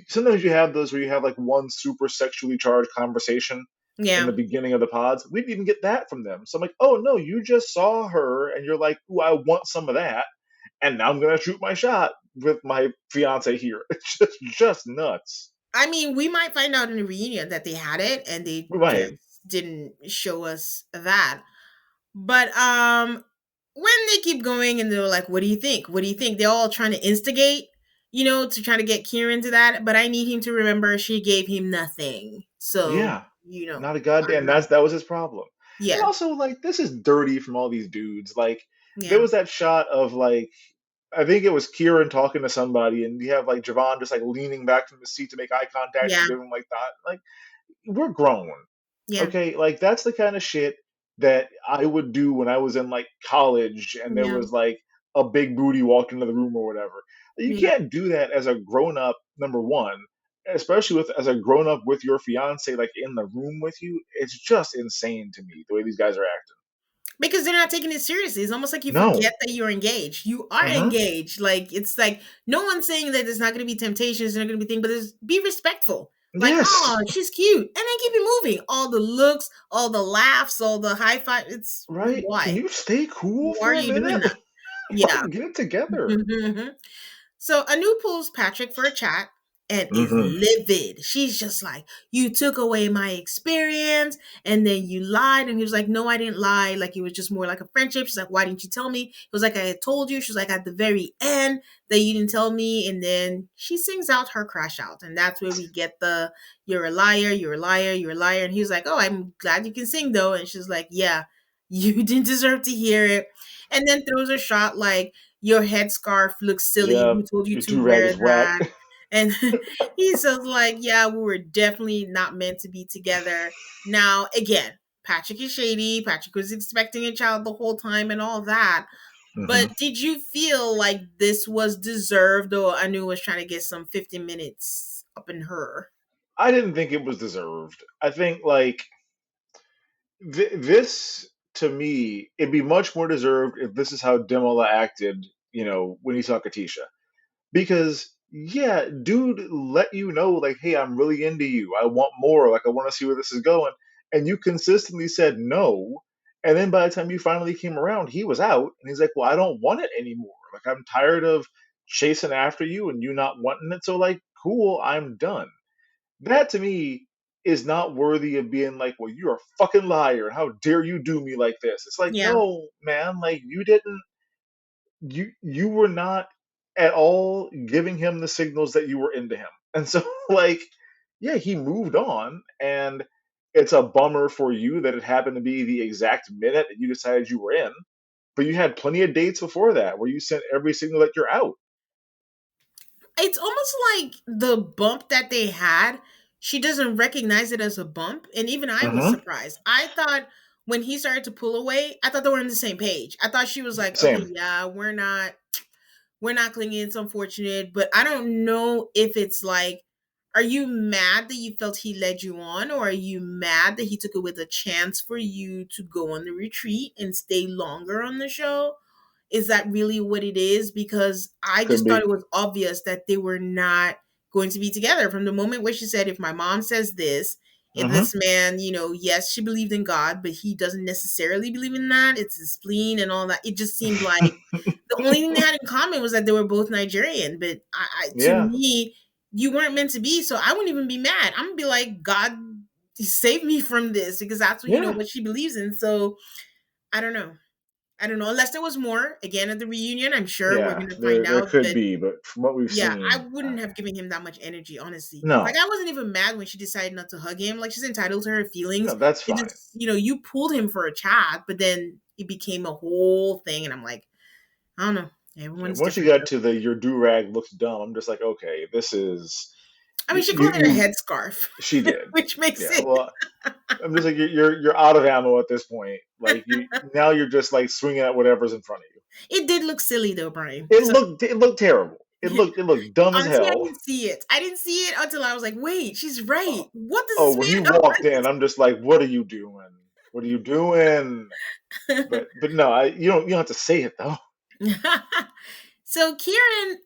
sometimes you have those where you have like one super sexually charged conversation in the Yeah. beginning of the pods. We didn't even get that from them. So I'm like, oh no, you just saw her and you're like, ooh, I want some of that, and now I'm gonna shoot my shot with my fiance here. It's just nuts. I mean, we might find out in the reunion that they had it and they We might. just didn't show us that. But when they keep going and they're like, "What do you think? What do you think?" They're all trying to instigate, to try to get Kieran to that. But I need him to remember she gave him nothing. So, Yeah, not a I'm goddamn. not. That was his problem. And Yeah, also, like, this is dirty from all these dudes. Like, there yeah, was that shot of like, I think it was Kieran talking to somebody, and you have like Javon just like leaning back from the seat to make eye contact yeah, and giving like that. Like, we're grown. yeah, Okay, like that's the kind of shit that I would do when I was in like college and there yeah, was like a big booty walking into the room or whatever. You yeah. can't do that as a grown up, number one, especially with as a grown up with your fiance like in the room with you. It's just insane to me the way these guys are acting. Because they're not taking it seriously. It's almost like you No. forget that you're engaged. You are Uh-huh. engaged. Like it's like no one's saying that there's not going to be temptations, there's not going to be things, but be respectful. Like, Yes. oh, she's cute, and then keep it moving. All the looks, all the laughs, all the high five. It's Right? Can why? you stay cool Why are for a you doing minute? that? Yeah. Like, get it together. So Anu pulls Patrick for a chat and is Mm-hmm. livid. She's just like, "You took away my experience and then you lied." And he was like, "No, I didn't lie. Like, it was just more like a friendship." She's like, "Why didn't you tell me?" He was like, "I had told you." She's like, "At the very end that you didn't tell me." And then she sings out her crash out. And that's where we get the, "You're a liar, you're a liar, you're a liar." And he was like, "Oh, I'm glad you can sing though." And she's like, "Yeah, you didn't deserve to hear it." And then throws a shot like, "Your headscarf looks silly. Yeah. Who told you Your to do rag wear is whack. that?" And he says, like, "Yeah, we were definitely not meant to be together." Now, again, Patrick is shady. Patrick was expecting a child the whole time and all that. Hmm. But did you feel like this was deserved, or Anu was trying to get some 50 minutes up in her? I didn't think it was deserved. I think like this to me, it'd be much more deserved if this is how Demola acted, when he saw Katisha. Because yeah, dude let you know like, hey, I'm really into you. I want more. Like I want to see where this is going. And you consistently said no. And then by the time you finally came around, he was out and he's like, well, I don't want it anymore. Like I'm tired of chasing after you and you not wanting it. So like, cool, I'm done. That to me is not worthy of being like, well, you're a fucking liar. How dare you do me like this? It's like, Yeah. no, man, like you were not at all giving him the signals that you were into him. And so like, yeah, he moved on and it's a bummer for you that it happened to be the exact minute that you decided you were in. But you had plenty of dates before that where you sent every signal that you're out. It's almost like the bump that they had, she doesn't recognize it as a bump. And even I was Hmm. surprised. I thought when he started to pull away, I thought they were on the same page. I thought she was like, "Okay, Same. yeah, we're not clinging. It's unfortunate." But I don't know if it's like, are you mad that you felt he led you on, or are you mad that he took it with a chance for you to go on the retreat and stay longer on the show? Is that really what it is? Because I Could just thought be. it was obvious that they were not going to be together from the moment where she said, "If my mom says this, And Mm-hmm. this man, yes, she believed in God, but he doesn't necessarily believe in that. It's his spleen and all that. It just seemed like the only thing they had in common was that they were both Nigerian. But to Yeah. me, you weren't meant to be. So I wouldn't even be mad. I'm gonna be like, God, save me from this, because that's what Yeah. what she believes in. So I don't know. I don't know. Unless there was more again at the reunion, I'm sure we're Yeah. gonna find There out. could But be, but from what we've yeah, I seen, wouldn't have given him that much energy, honestly. Like, no. I wasn't even mad when she decided not to hug him. Like, she's entitled to her No, feelings. that's It fine. just, you pulled him for a chat, but then it became a whole thing, and I'm like, I don't know. Yeah, Everyone's once you different. got to the your do rag looks dumb, I'm just like, okay, this is I mean, she you called it a you headscarf, she did. which makes Yeah, it. well, I'm just like you're out of ammo at this point. Like you now you're just like swinging at whatever's in front of you. It did look silly though, Brian. It So looked terrible. It looked dumb as honestly, I hell. didn't see it. I didn't see it until I was like, wait, she's right. What does Oh, this when he man walked in, I'm just like, what are you doing? What are you doing? have? But no, you don't have to say it though. So Kieran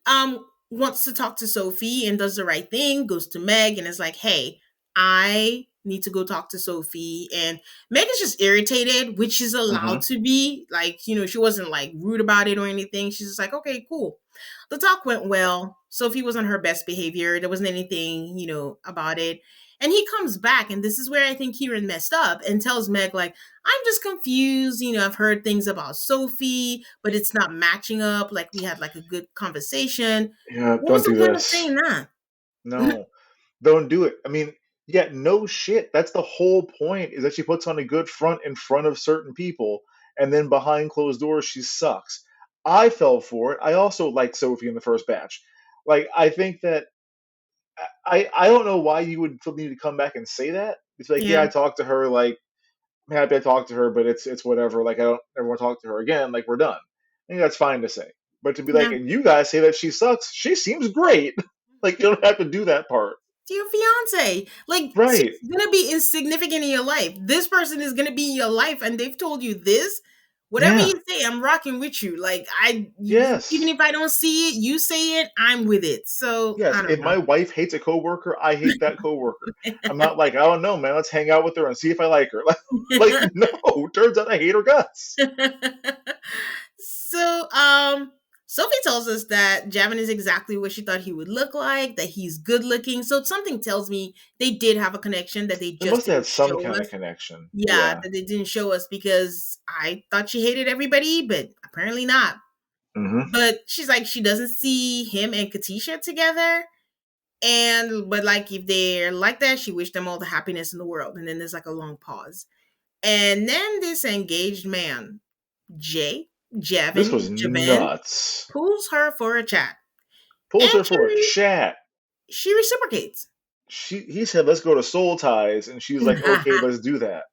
wants to talk to Sophie and does the right thing, goes to Meg and is like, "Hey, I need to go talk to Sophie." And Meg is just irritated, which is allowed Hmm. to be. Like, she wasn't like rude about it or anything. She's just like, "Okay, cool." The talk went well. Sophie was on her best behavior. There wasn't anything, about it. And he comes back, and this is where I think Kieran messed up and tells Meg, like, I'm just confused. I've heard things about Sophie, but it's not matching up. Like, we had like a good conversation. Yeah, What was don't the do point of this. saying that? No, don't do it. I mean, yeah, no shit. That's the whole point is that she puts on a good front in front of certain people, and then behind closed doors, she sucks. I fell for it. I also liked Sophie in the first batch. Like, I think that I don't know why you would feel the need to come back and say that. It's like, yeah, Yeah. I talked to her. Like, I'm happy I talked to her, but it's whatever. Like, I don't ever want to talk to her again. Like, we're done. I think that's fine to say. But to be like, Yeah. and you guys say that she sucks. She seems great. Like, you don't have to do that part. To your fiance. Like, Right. she's gonna be insignificant in your life. This person is gonna be in your life, and they've told you this. Whatever Yeah. you say, I'm rocking with you. Like, even Yes. if I don't see it, you say it, I'm with it. So Yes. I don't If know. my wife hates a coworker, I hate that coworker. I'm not like, I don't know, man. Let's hang out with her and see if I like her. Like, no. Turns out I hate her guts. So, Sophie tells us that Javin is exactly what she thought he would look like, that he's good looking. So something tells me they did have a connection that they They just must have had didn't some show kind of us. connection. Yeah, Yeah. that they didn't show us, because I thought she hated everybody, but apparently not. Hmm. But she's like, she doesn't see him and Katisha together. But like, if they're like that, she wished them all the happiness in the world. And then there's like a long pause. And then this engaged man, Jay, This was Javan, nuts. pulls her for a chat. Pulls And her for a chat. she reciprocates. He said, let's go to Soul Ties. And she's like, okay, let's do that.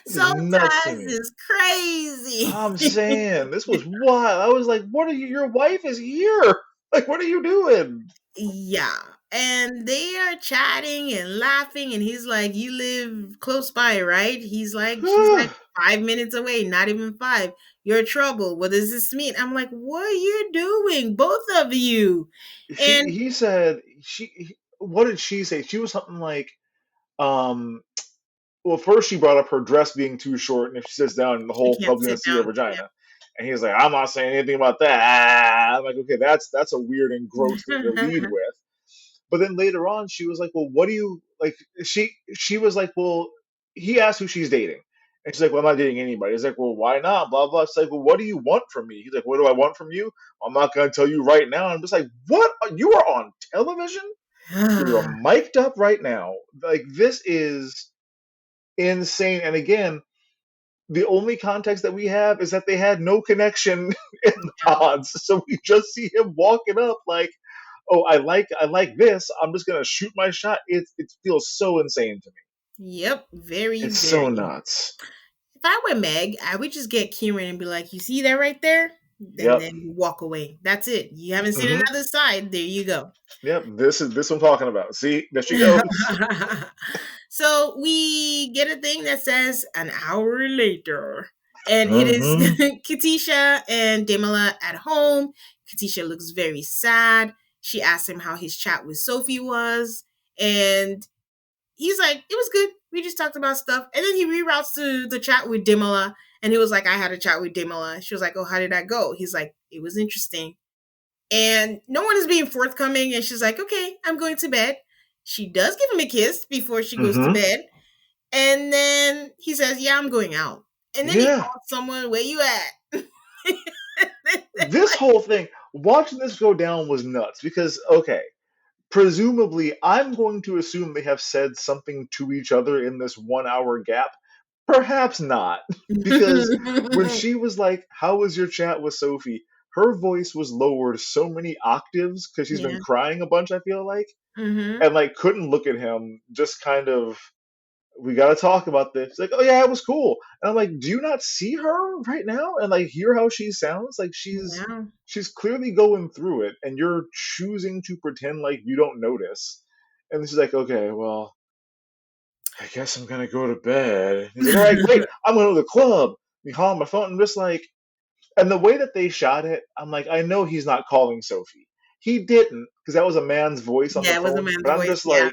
Which is Soul nuts to Ties me. is crazy. I'm saying, this was wild. I was like, what are you? Your wife is here. Like, what are you doing? Yeah. And they are chatting and laughing, and he's like, "You live close by, right?" She's like 5 minutes away, not even five. You're trouble. What does this mean? I'm like, what are you doing? Both of you. And He said, what did she say? She was something like, um, well, first she brought up her dress being too short, and if she sits down, the she whole can't club's gonna sit see her down. Yeah. vagina. And he's like, I'm not saying anything about that. I'm like, okay, that's a weird and gross thing to lead with. But then later on, she was like, well, what do you like? She was like, well, he asked who she's dating. And she's like, well, I'm not dating anybody. He's like, well, why not? Blah, blah. It's like, well, what do you want from me? He's like, what do I want from you? I'm not going to tell you right now. I'm just like, what? You are on television? You're mic'd up right now. Like, this is insane. And again, the only context that we have is that they had no connection in the pods. So we just see him walking up like, oh, I like this. I'm just gonna shoot my shot. It feels so insane to me. Yep, very, It's so very. nuts. If I were Meg, I would just get Kieran and be like, "You see that right there?" And Yep. then walk away. That's it. You haven't seen Hmm. another side. There you go. Yep. This I'm talking about. See, there she goes. So we get a thing that says an hour later. And it is Hmm. Katisha and Demala at home. Katisha looks very sad. She asks him how his chat with Sophie was. And he's like, it was good. We just talked about stuff. And then he reroutes to the chat with Dimala. And he was like, I had a chat with Dimala. She was like, oh, how did that go? He's like, it was interesting. And no one is being forthcoming. And she's like, okay, I'm going to bed. She does give him a kiss before she goes to Mm-hmm. bed. And then he says, yeah, I'm going out. And then he Yeah. calls someone, where you at? This whole thing, watching this go down was nuts because, okay, presumably, I'm going to assume they have said something to each other in this 1 hour gap. Perhaps not. Because when she was like, how was your chat with Sophie? Her voice was lowered so many octaves because she's been Yeah. crying a bunch, I feel like. Mm-hmm. And like couldn't look at him, just kind of, we gotta talk about this. Like, oh yeah, it was cool. And I'm like, do you not see her right now? And like hear how she sounds? Like Yeah. she's clearly going through it, and you're choosing to pretend like you don't notice. And she's like, okay, well, I guess I'm gonna go to bed. And he's like, all right, great, I'm going to the club. You call on my phone, and just like, and the way that they shot it, I'm like, I know he's not calling Sophie. He didn't, because that was a man's voice on the Yeah, it was a phone. man's But I'm voice. just Yeah.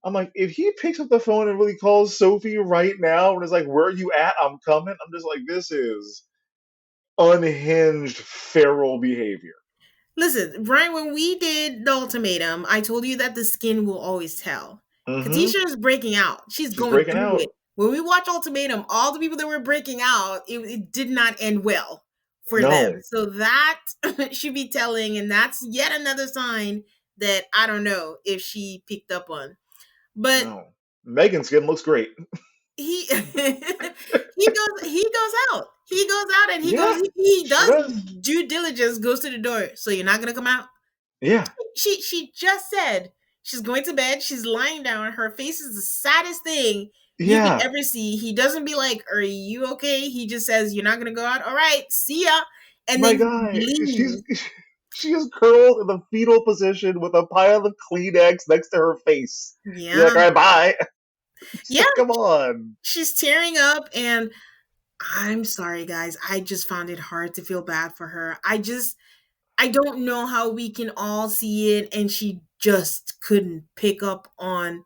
like, if he picks up the phone and really calls Sophie right now and is like, where are you at? I'm coming. I'm just like, this is unhinged feral behavior. Listen, Brian, when we did the ultimatum, I told you that the skin will always tell. Mm-hmm. Katisha is breaking out. She's She's going breaking through out. it. When we watch Ultimatum, all the people that were breaking out, it did not end well for them. No, So that should be telling, and that's yet another sign that I don't know if she picked up on. But no. Megan's skin looks great. he he goes out. He goes out and Yeah, he sure does does. due diligence, goes to the door. So you're not gonna come out? Yeah, She just said she's going to bed. She's lying down. Her face is the saddest thing you could yeah. ever see. He doesn't be like, "Are you okay?" He just says, "You're not gonna go out. All right, see ya," and My then guy, he leaves. she is curled in the fetal position with a pile of Kleenex next to her face. You're like, Yeah, all right, bye. It's yeah. like, come on. She's tearing up, and I'm sorry, guys. I just found it hard to feel bad for her. I don't know how we can all see it, and she just couldn't pick up on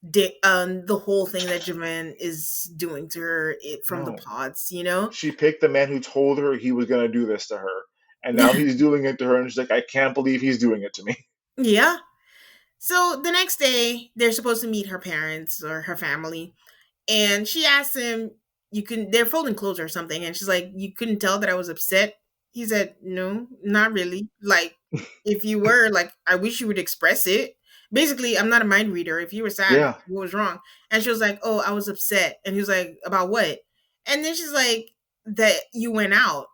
the whole thing that Javan is doing to her from the No. pods, you know? She picked the man who told her he was going to do this to her. And now he's doing it to her, and she's like, I can't believe he's doing it to me. Yeah. So the next day, they're supposed to meet her parents or her family, and she asks him, "You can?" They're folding clothes or something, and she's like, "You couldn't tell that I was upset." He said, "No, not really. Like, if you were, like, I wish you would express it. Basically, I'm not a mind reader. If you were sad, Yeah. what was wrong?" And she was like, "Oh, I was upset." And he was like, "About what?" And then she's like, "That you went out."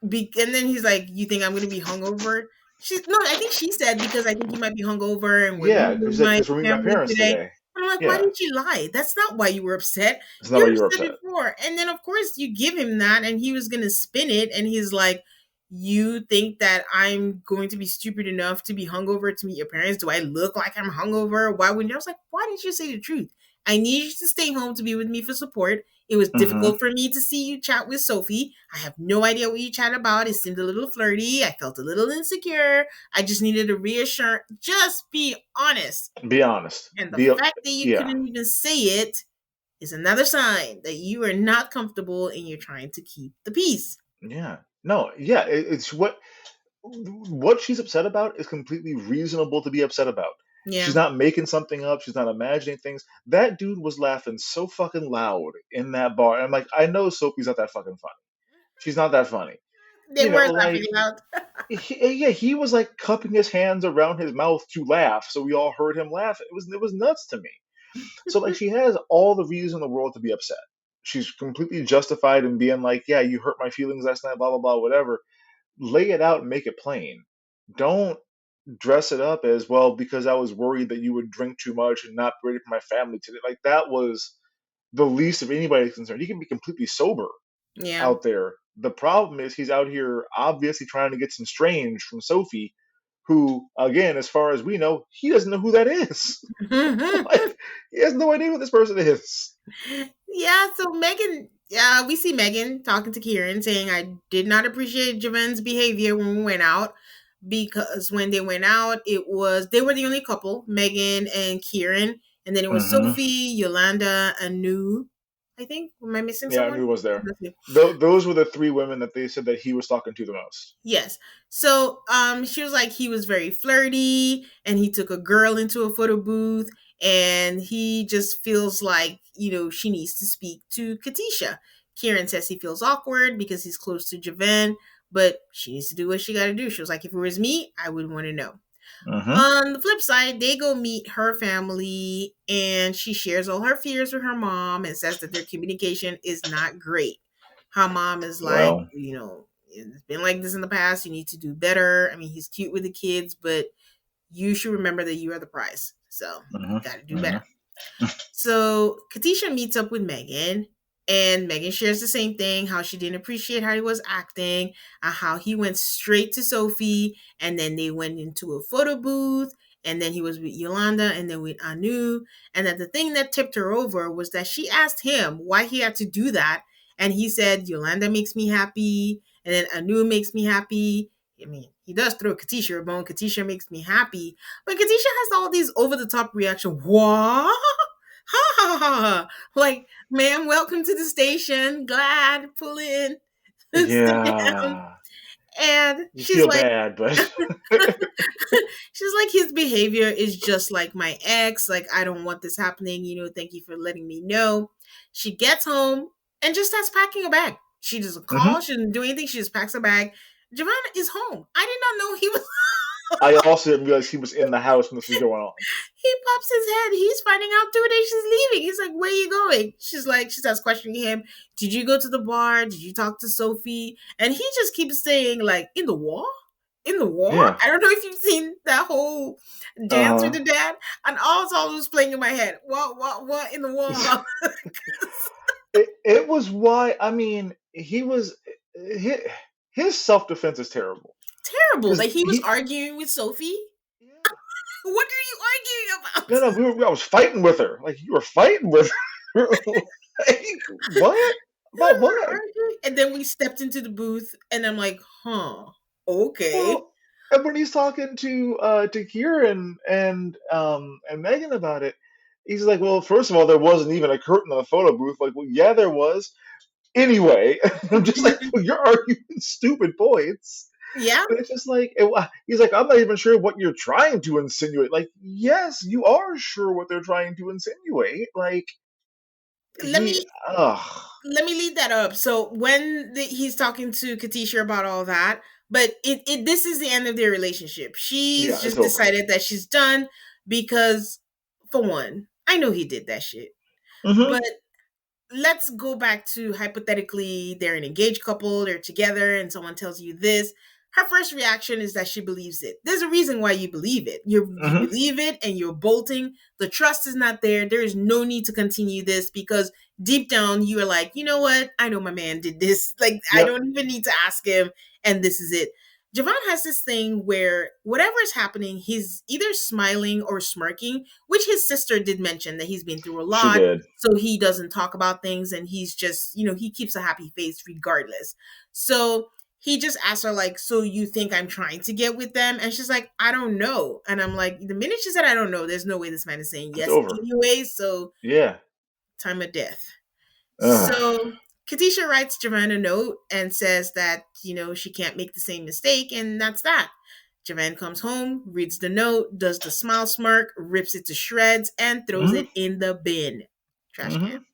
And then he's like, "You think I'm gonna be hungover?" She's no, I think she said because I think you might be hungover and we're Yeah, meeting because my we're meeting my family parents today. today. And I'm like, why Yeah. did you lie? That's not why you were upset. It's not You why were you were upset upset. before. And then of course you give him that and he was gonna spin it and he's like, you think that I'm going to be stupid enough to be hungover to meet your parents? Do I look like I'm hungover? Why wouldn't you? I was like, why didn't you say the truth? I need you to stay home to be with me for support. It was Mm-hmm. difficult for me to see you chat with Sophie. I have no idea what you chat about. It seemed a little flirty. I felt a little insecure. I just needed a reassurance. Just be honest. Be honest. And the Be, fact that you yeah. couldn't even say it is another sign that you are not comfortable and you're trying to keep the peace. Yeah. No, yeah. It's what she's upset about is completely reasonable to be upset about. She's Yeah. not making something up. She's not imagining things. That dude was laughing so fucking loud in that bar. I'm like, I know Sophie's not that fucking funny. She's not that funny. They were laughing Like, loud. yeah, he was like cupping his hands around his mouth to laugh, so we all heard him laugh. It was nuts to me. So like, she has all the reason in the world to be upset. She's completely justified in being like, yeah, you hurt my feelings last night, blah blah blah, whatever. Lay it out and make it plain. Don't dress it up as, well, because I was worried that you would drink too much and not be ready for my family today. Like, that was the least of anybody's concern. He can be completely sober Yeah. out there. The problem is he's out here obviously trying to get some strange from Sophie, who, again, as far as we know, he doesn't know who that is. Like, he has no idea who this person is. Yeah, so Megan, we see Megan talking to Kieran saying, I did not appreciate Javen's behavior when we went out because when they went out, they were the only couple, Megan and Kieran. And then it was Hmm. Sophie, Yolanda, Anu. I think. Am I missing Yeah, I someone? knew it was there. Those were the three women that they said that he was talking to the most. Yes. So she was like he was very flirty and he took a girl into a photo booth and he just feels like, she needs to speak to Katisha. Kieran says he feels awkward because he's close to Javan, but she needs to do what she got to do. She was like, if it was me, I would want to know. Hmm. On the flip side, they go meet her family and she shares all her fears with her mom and says that their communication is not great. Her mom is like, Well. it's been like this in the past. You need to do better. I mean, he's cute with the kids, but you should remember that you are the prize. So, Hmm. got to do Hmm. better. So Katisha meets up with Megan, and Megan shares the same thing, how she didn't appreciate how he was acting, and how he went straight to Sophie, and then they went into a photo booth, and then he was with Yolanda, and then with Anu, and that the thing that tipped her over was that she asked him why he had to do that, and he said, Yolanda makes me happy, and then Anu makes me happy. I mean, he does throw Katisha a bone. Katisha makes me happy. But Katisha has all these over the top reaction. What? Ha ha ha! Like, ma'am, welcome to the station. Glad, pull in, sit down. Yeah. And You she's feel like, bad, but she's like, his behavior is just like my ex. Like, I don't want this happening. Thank you for letting me know. She gets home and just starts packing a bag. She doesn't call. hmm. She doesn't do anything. She just packs a bag. Giovanna is home. I did not know he was. I also didn't realize he was in the house when this was going on. He pops his head. He's finding out 2 days she's leaving. He's like, "Where are you going?" She's like, she starts questioning him. Did you go to the bar? Did you talk to Sophie? And he just keeps saying, like, in the war? In the war? Yeah. I don't know if you've seen that whole dance with Uh the dad. And all was playing in my head. What in the huh. war? It was why, I mean, his, his self defense is terrible Terrible. because Like he was he. arguing with Sophie. Yeah. What are you arguing No, about? no, I was fighting with her. Like you were fighting with her. Like what? About We're what? arguing. And then we stepped into the booth and I'm like, huh. Okay. Well, and when he's talking to Kieran and Megan about it, he's like, "Well, first of all, there wasn't even a curtain on the photo booth." Like, well, yeah, there was. Anyway, I'm just like, well, you're arguing stupid points. Yeah. But it's just like he's like, I'm not even sure what you're trying to insinuate. Like, yes, you are sure what they're trying to insinuate. Like Let he, me ugh, let me lead that up. So when he's talking to Katisha about all that, but this is the end of their relationship. She's yeah, it's just over. decided that she's done because, for one, I know he did that shit. Hmm. But let's go back to hypothetically they're an engaged couple, they're together, and someone tells you this. Her first reaction is that she believes it. There's a reason why you believe it. You Hmm. believe it and you're bolting. The trust is not there. There is no need to continue this because deep down you are like, you know what? I know my man did this. Like, I Yep. don't even need to ask him, and this is it. Javon has this thing where whatever is happening, he's either smiling or smirking, which his sister did mention that he's been through a She lot, did. so he doesn't talk about things and he's just, he keeps a happy face regardless. So he just asked her, like, so you think I'm trying to get with them? And she's like, I don't know. And I'm like, the minute she said I don't know, there's no way this man is saying It's yes over. anyway. So Yeah. time of death. Ugh. So Katisha writes Javan a note and says that, she can't make the same mistake, and that's that. Javan comes home, reads the note, does the smile smirk, rips it to shreds, and throws Hmm. it in the bin. Trash Hmm. can.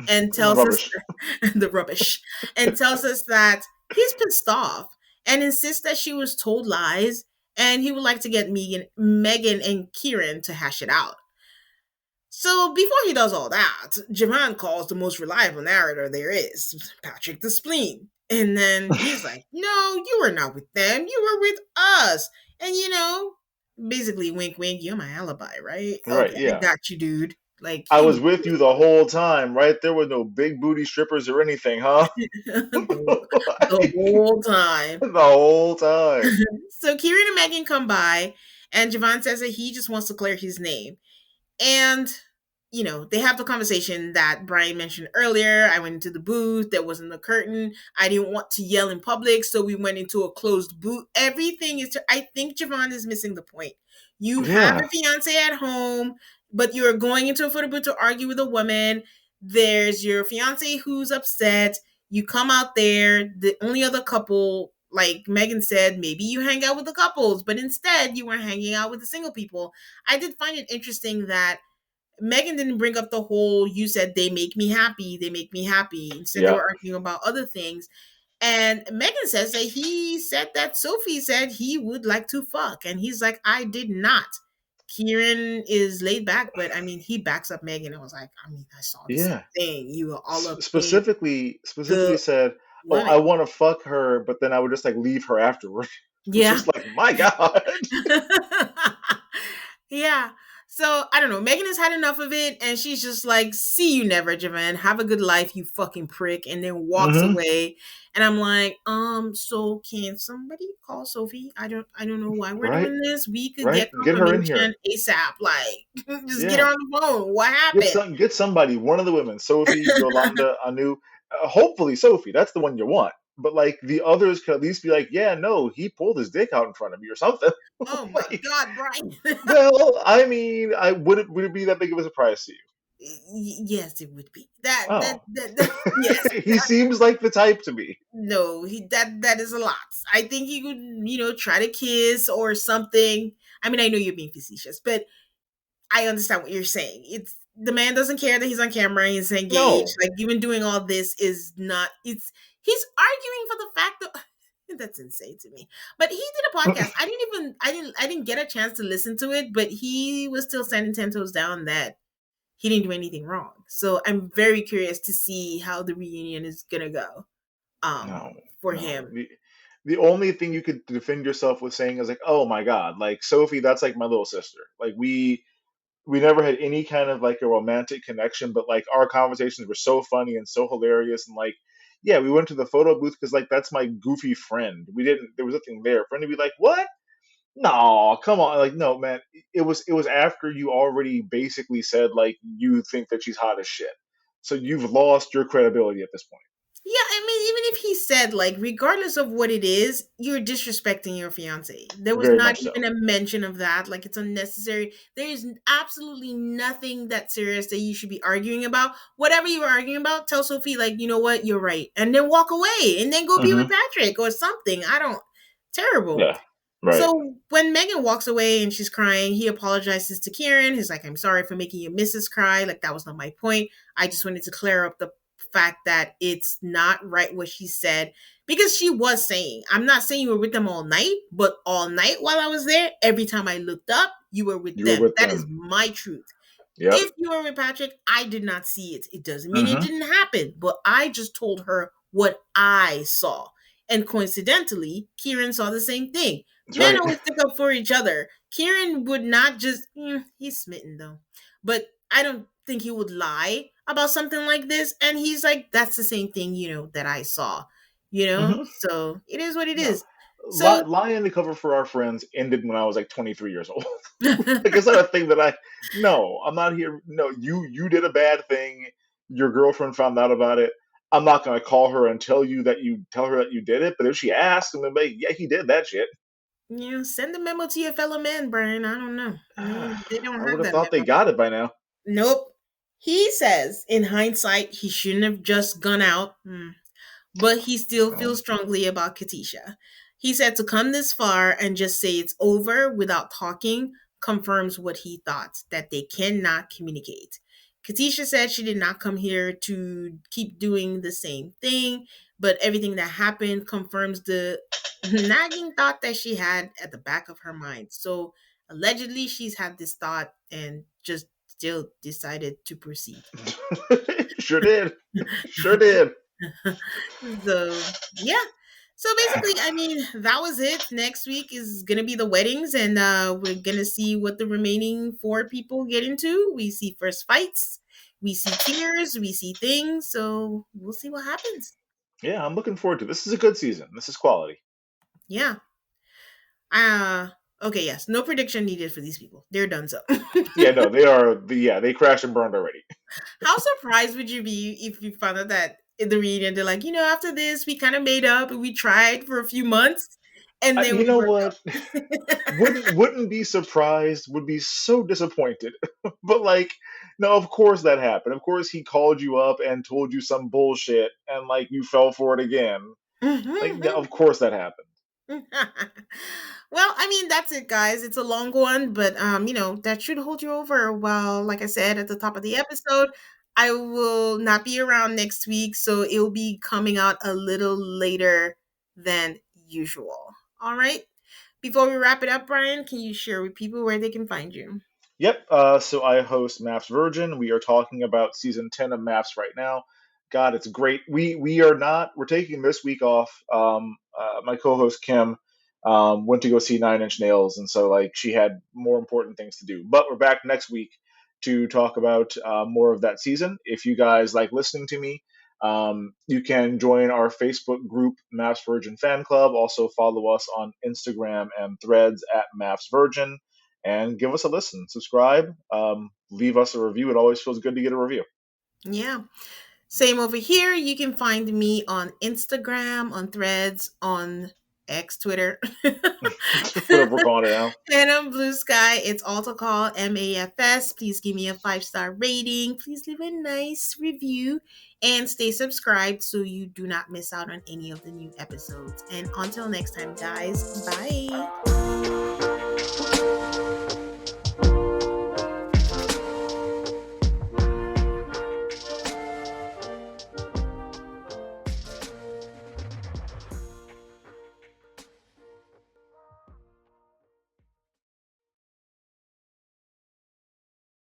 And In the tells us rubbish. the rubbish. And tells us that he's pissed off and insists that she was told lies and he would like to get Megan and Kieran to hash it out. So before he does all that, Javon calls the most reliable narrator there is, Patrick the Spleen. And then he's like, no, you were not with them. You were with us. And basically wink wink, you're my alibi, right? Right. Okay, I Yeah. got you, dude. Like I he was was with you the whole time, right? There were no big booty strippers or anything, huh? the whole time. The whole time. So Kieran and Megan come by, and Javon says that he just wants to clear his name. And, they have the conversation that Brian mentioned earlier. I went into the booth, there wasn't a curtain. I didn't want to yell in public, so we went into a closed booth. Everything is, I think Javon is missing the point. You have Yeah. a fiance at home. but you're going into a photo booth to argue with a woman. There's your fiance who's upset. You come out there, the only other couple, like Megan said, maybe you hang out with the couples, but instead you were hanging out with the single people. I did find it interesting that Megan didn't bring up the whole you said they make me happy, they make me happy. Instead, they Yeah, were arguing about other things. And Megan says that he said that Sophie said he would like to fuck. And he's like, I did not. Kieran is laid back, but I mean, he backs up Megan and was like, I mean, I saw the same yeah. thing. You were all up in Specifically the said, "Oh, I women. want to fuck her," but then I would just like leave her afterward. Which Yeah. is like, my God. Yeah. So I don't know. Megan has had enough of it, and she's just like, "See you never, Javan. Have a good life, you fucking prick," and then walks Hmm. away. And I'm like, so can somebody call Sophie? I don't know why we're Right, doing this. We could right. get Get her in here. confirmation ASAP. Like, just get her Yeah. on the phone. What happened? Get somebody, one of the women, Sophie, Yolanda, Anu, hopefully Sophie. That's the one you want. But like the others could at least be like, yeah, no, he pulled his dick out in front of me or something. Oh my Like, God, Brian. well, I mean, I would it be that big of a surprise to you? Yes, it would be Oh, yes. he seems like the type to me. No, he that is a lot. I think he could, try to kiss or something. I mean, I know you're being facetious, but I understand what you're saying. It's the man doesn't care that he's on camera, he's engaged. No. Like even doing all this is not he's arguing for the fact that that's insane to me. But he did a podcast. I didn't get a chance to listen to it, but he was still standing 10 toes down that he didn't do anything wrong. So I'm very curious to see how the reunion is gonna go No, for no. him. The only thing you could defend yourself with saying is like, "Oh my God, like Sophie, that's like my little sister." Like we never had any kind of like a romantic connection, but like our conversations were so funny and so hilarious, and like, yeah, we went to the photo booth because like that's my goofy friend. We didn't. There was nothing there for him to be like, "What? No, come on!" Like, no, man. It was after you already basically said like you think that she's hot as shit, so you've lost your credibility at this point. Yeah, I mean, even if he said, like, regardless of what it is, you're disrespecting your fiance. There was Very not much even so. a mention of that. Like, it's unnecessary. There is absolutely nothing that serious that you should be arguing about. Whatever you were arguing about, tell Sophie, like, you know what, you're right. And then walk away and then go be with Hmm. Patrick or something. I don't. Terrible. Yeah. Right. So when Megan walks away and she's crying, he apologizes to Kieran. He's like, I'm sorry for making your missus cry. Like, that was not my point. I just wanted to clear up the fact that it's not right what she said. Because she was saying, I'm not saying you were with them all night, but all night while I was there, every time I looked up, you were with You were them. with That is them. my truth. Yep. If you were with Patrick, I did not see it. It doesn't mean it Hmm. didn't happen, but I just told her what I saw. And coincidentally, Kieran saw the same thing. That's Men right. always stick up for each other. Kieran would not just, he's smitten though, but I don't think he would lie about something like this. And he's like, that's the same thing, that I saw, Hmm. So it is what it No. is. So, Lying to cover for our friends ended when I was like 23 years old. Like it's not a thing that I. No, I'm not here. No, you did a bad thing. Your girlfriend found out about it. I'm not gonna call her and tell her that you did it. But if she asks, I'm gonna be like, yeah, he did that shit. send a memo to your fellow man, Brian. I don't know. They don't I would have have that thought they memo. got it by now. Nope. He says, in hindsight, he shouldn't have just gone out, but he still Oh. feels strongly about Katisha. He said to come this far and just say it's over without talking confirms what he thought, that they cannot communicate. Katisha said she did not come here to keep doing the same thing, but everything that happened confirms the nagging thought that she had at the back of her mind. So allegedly, she's had this thought and just still decided to proceed. Sure did. Sure did. So yeah. So basically, I mean, that was it. Next week is gonna be the weddings, and we're gonna see what the remaining four people get into. We see first fights, we see tears, we see things. So we'll see what happens. Yeah, I'm looking forward to it. This is a good season. This is quality. Yeah. Uh okay, yes. No prediction needed for these people. They're done so. Yeah, no, they are. Yeah, they crashed and burned already. How surprised would you be if you found out that in the reunion they're like, after this we kind of made up and we tried for a few months And then You we know broke what? Wouldn't be surprised. Would be so disappointed. But like, no, of course that happened. Of course he called you up and told you some bullshit, and like you fell for it again. Like, yeah, up. of course that happened. Well, I mean, that's it, guys. It's a long one, but that should hold you over. Well, like I said at the top of the episode, I will not be around next week, so it'll be coming out a little later than usual. All right. Before we wrap it up, Brian, can you share with people where they can find you? Yep. So I host Maps Virgin. We are talking about season 10 of Maps right now. God, it's great. We are not. We're taking this week off. My co-host Kim went to go see Nine Inch Nails, and so like she had more important things to do. But we're back next week to talk about more of that season. If you guys like listening to me, you can join our Facebook group, Maps Virgin Fan Club. Also follow us on Instagram and Threads at Maps Virgin, and give us a listen, subscribe, leave us a review. It always feels good to get a review. Yeah. Same over here. You can find me on Instagram, on Threads, on X, Twitter, Whatever we're calling it now. and on Blue Sky. It's also called MAFS. Please give me a 5-star rating. Please leave a nice review and stay subscribed so you do not miss out on any of the new episodes. And until next time, guys, bye.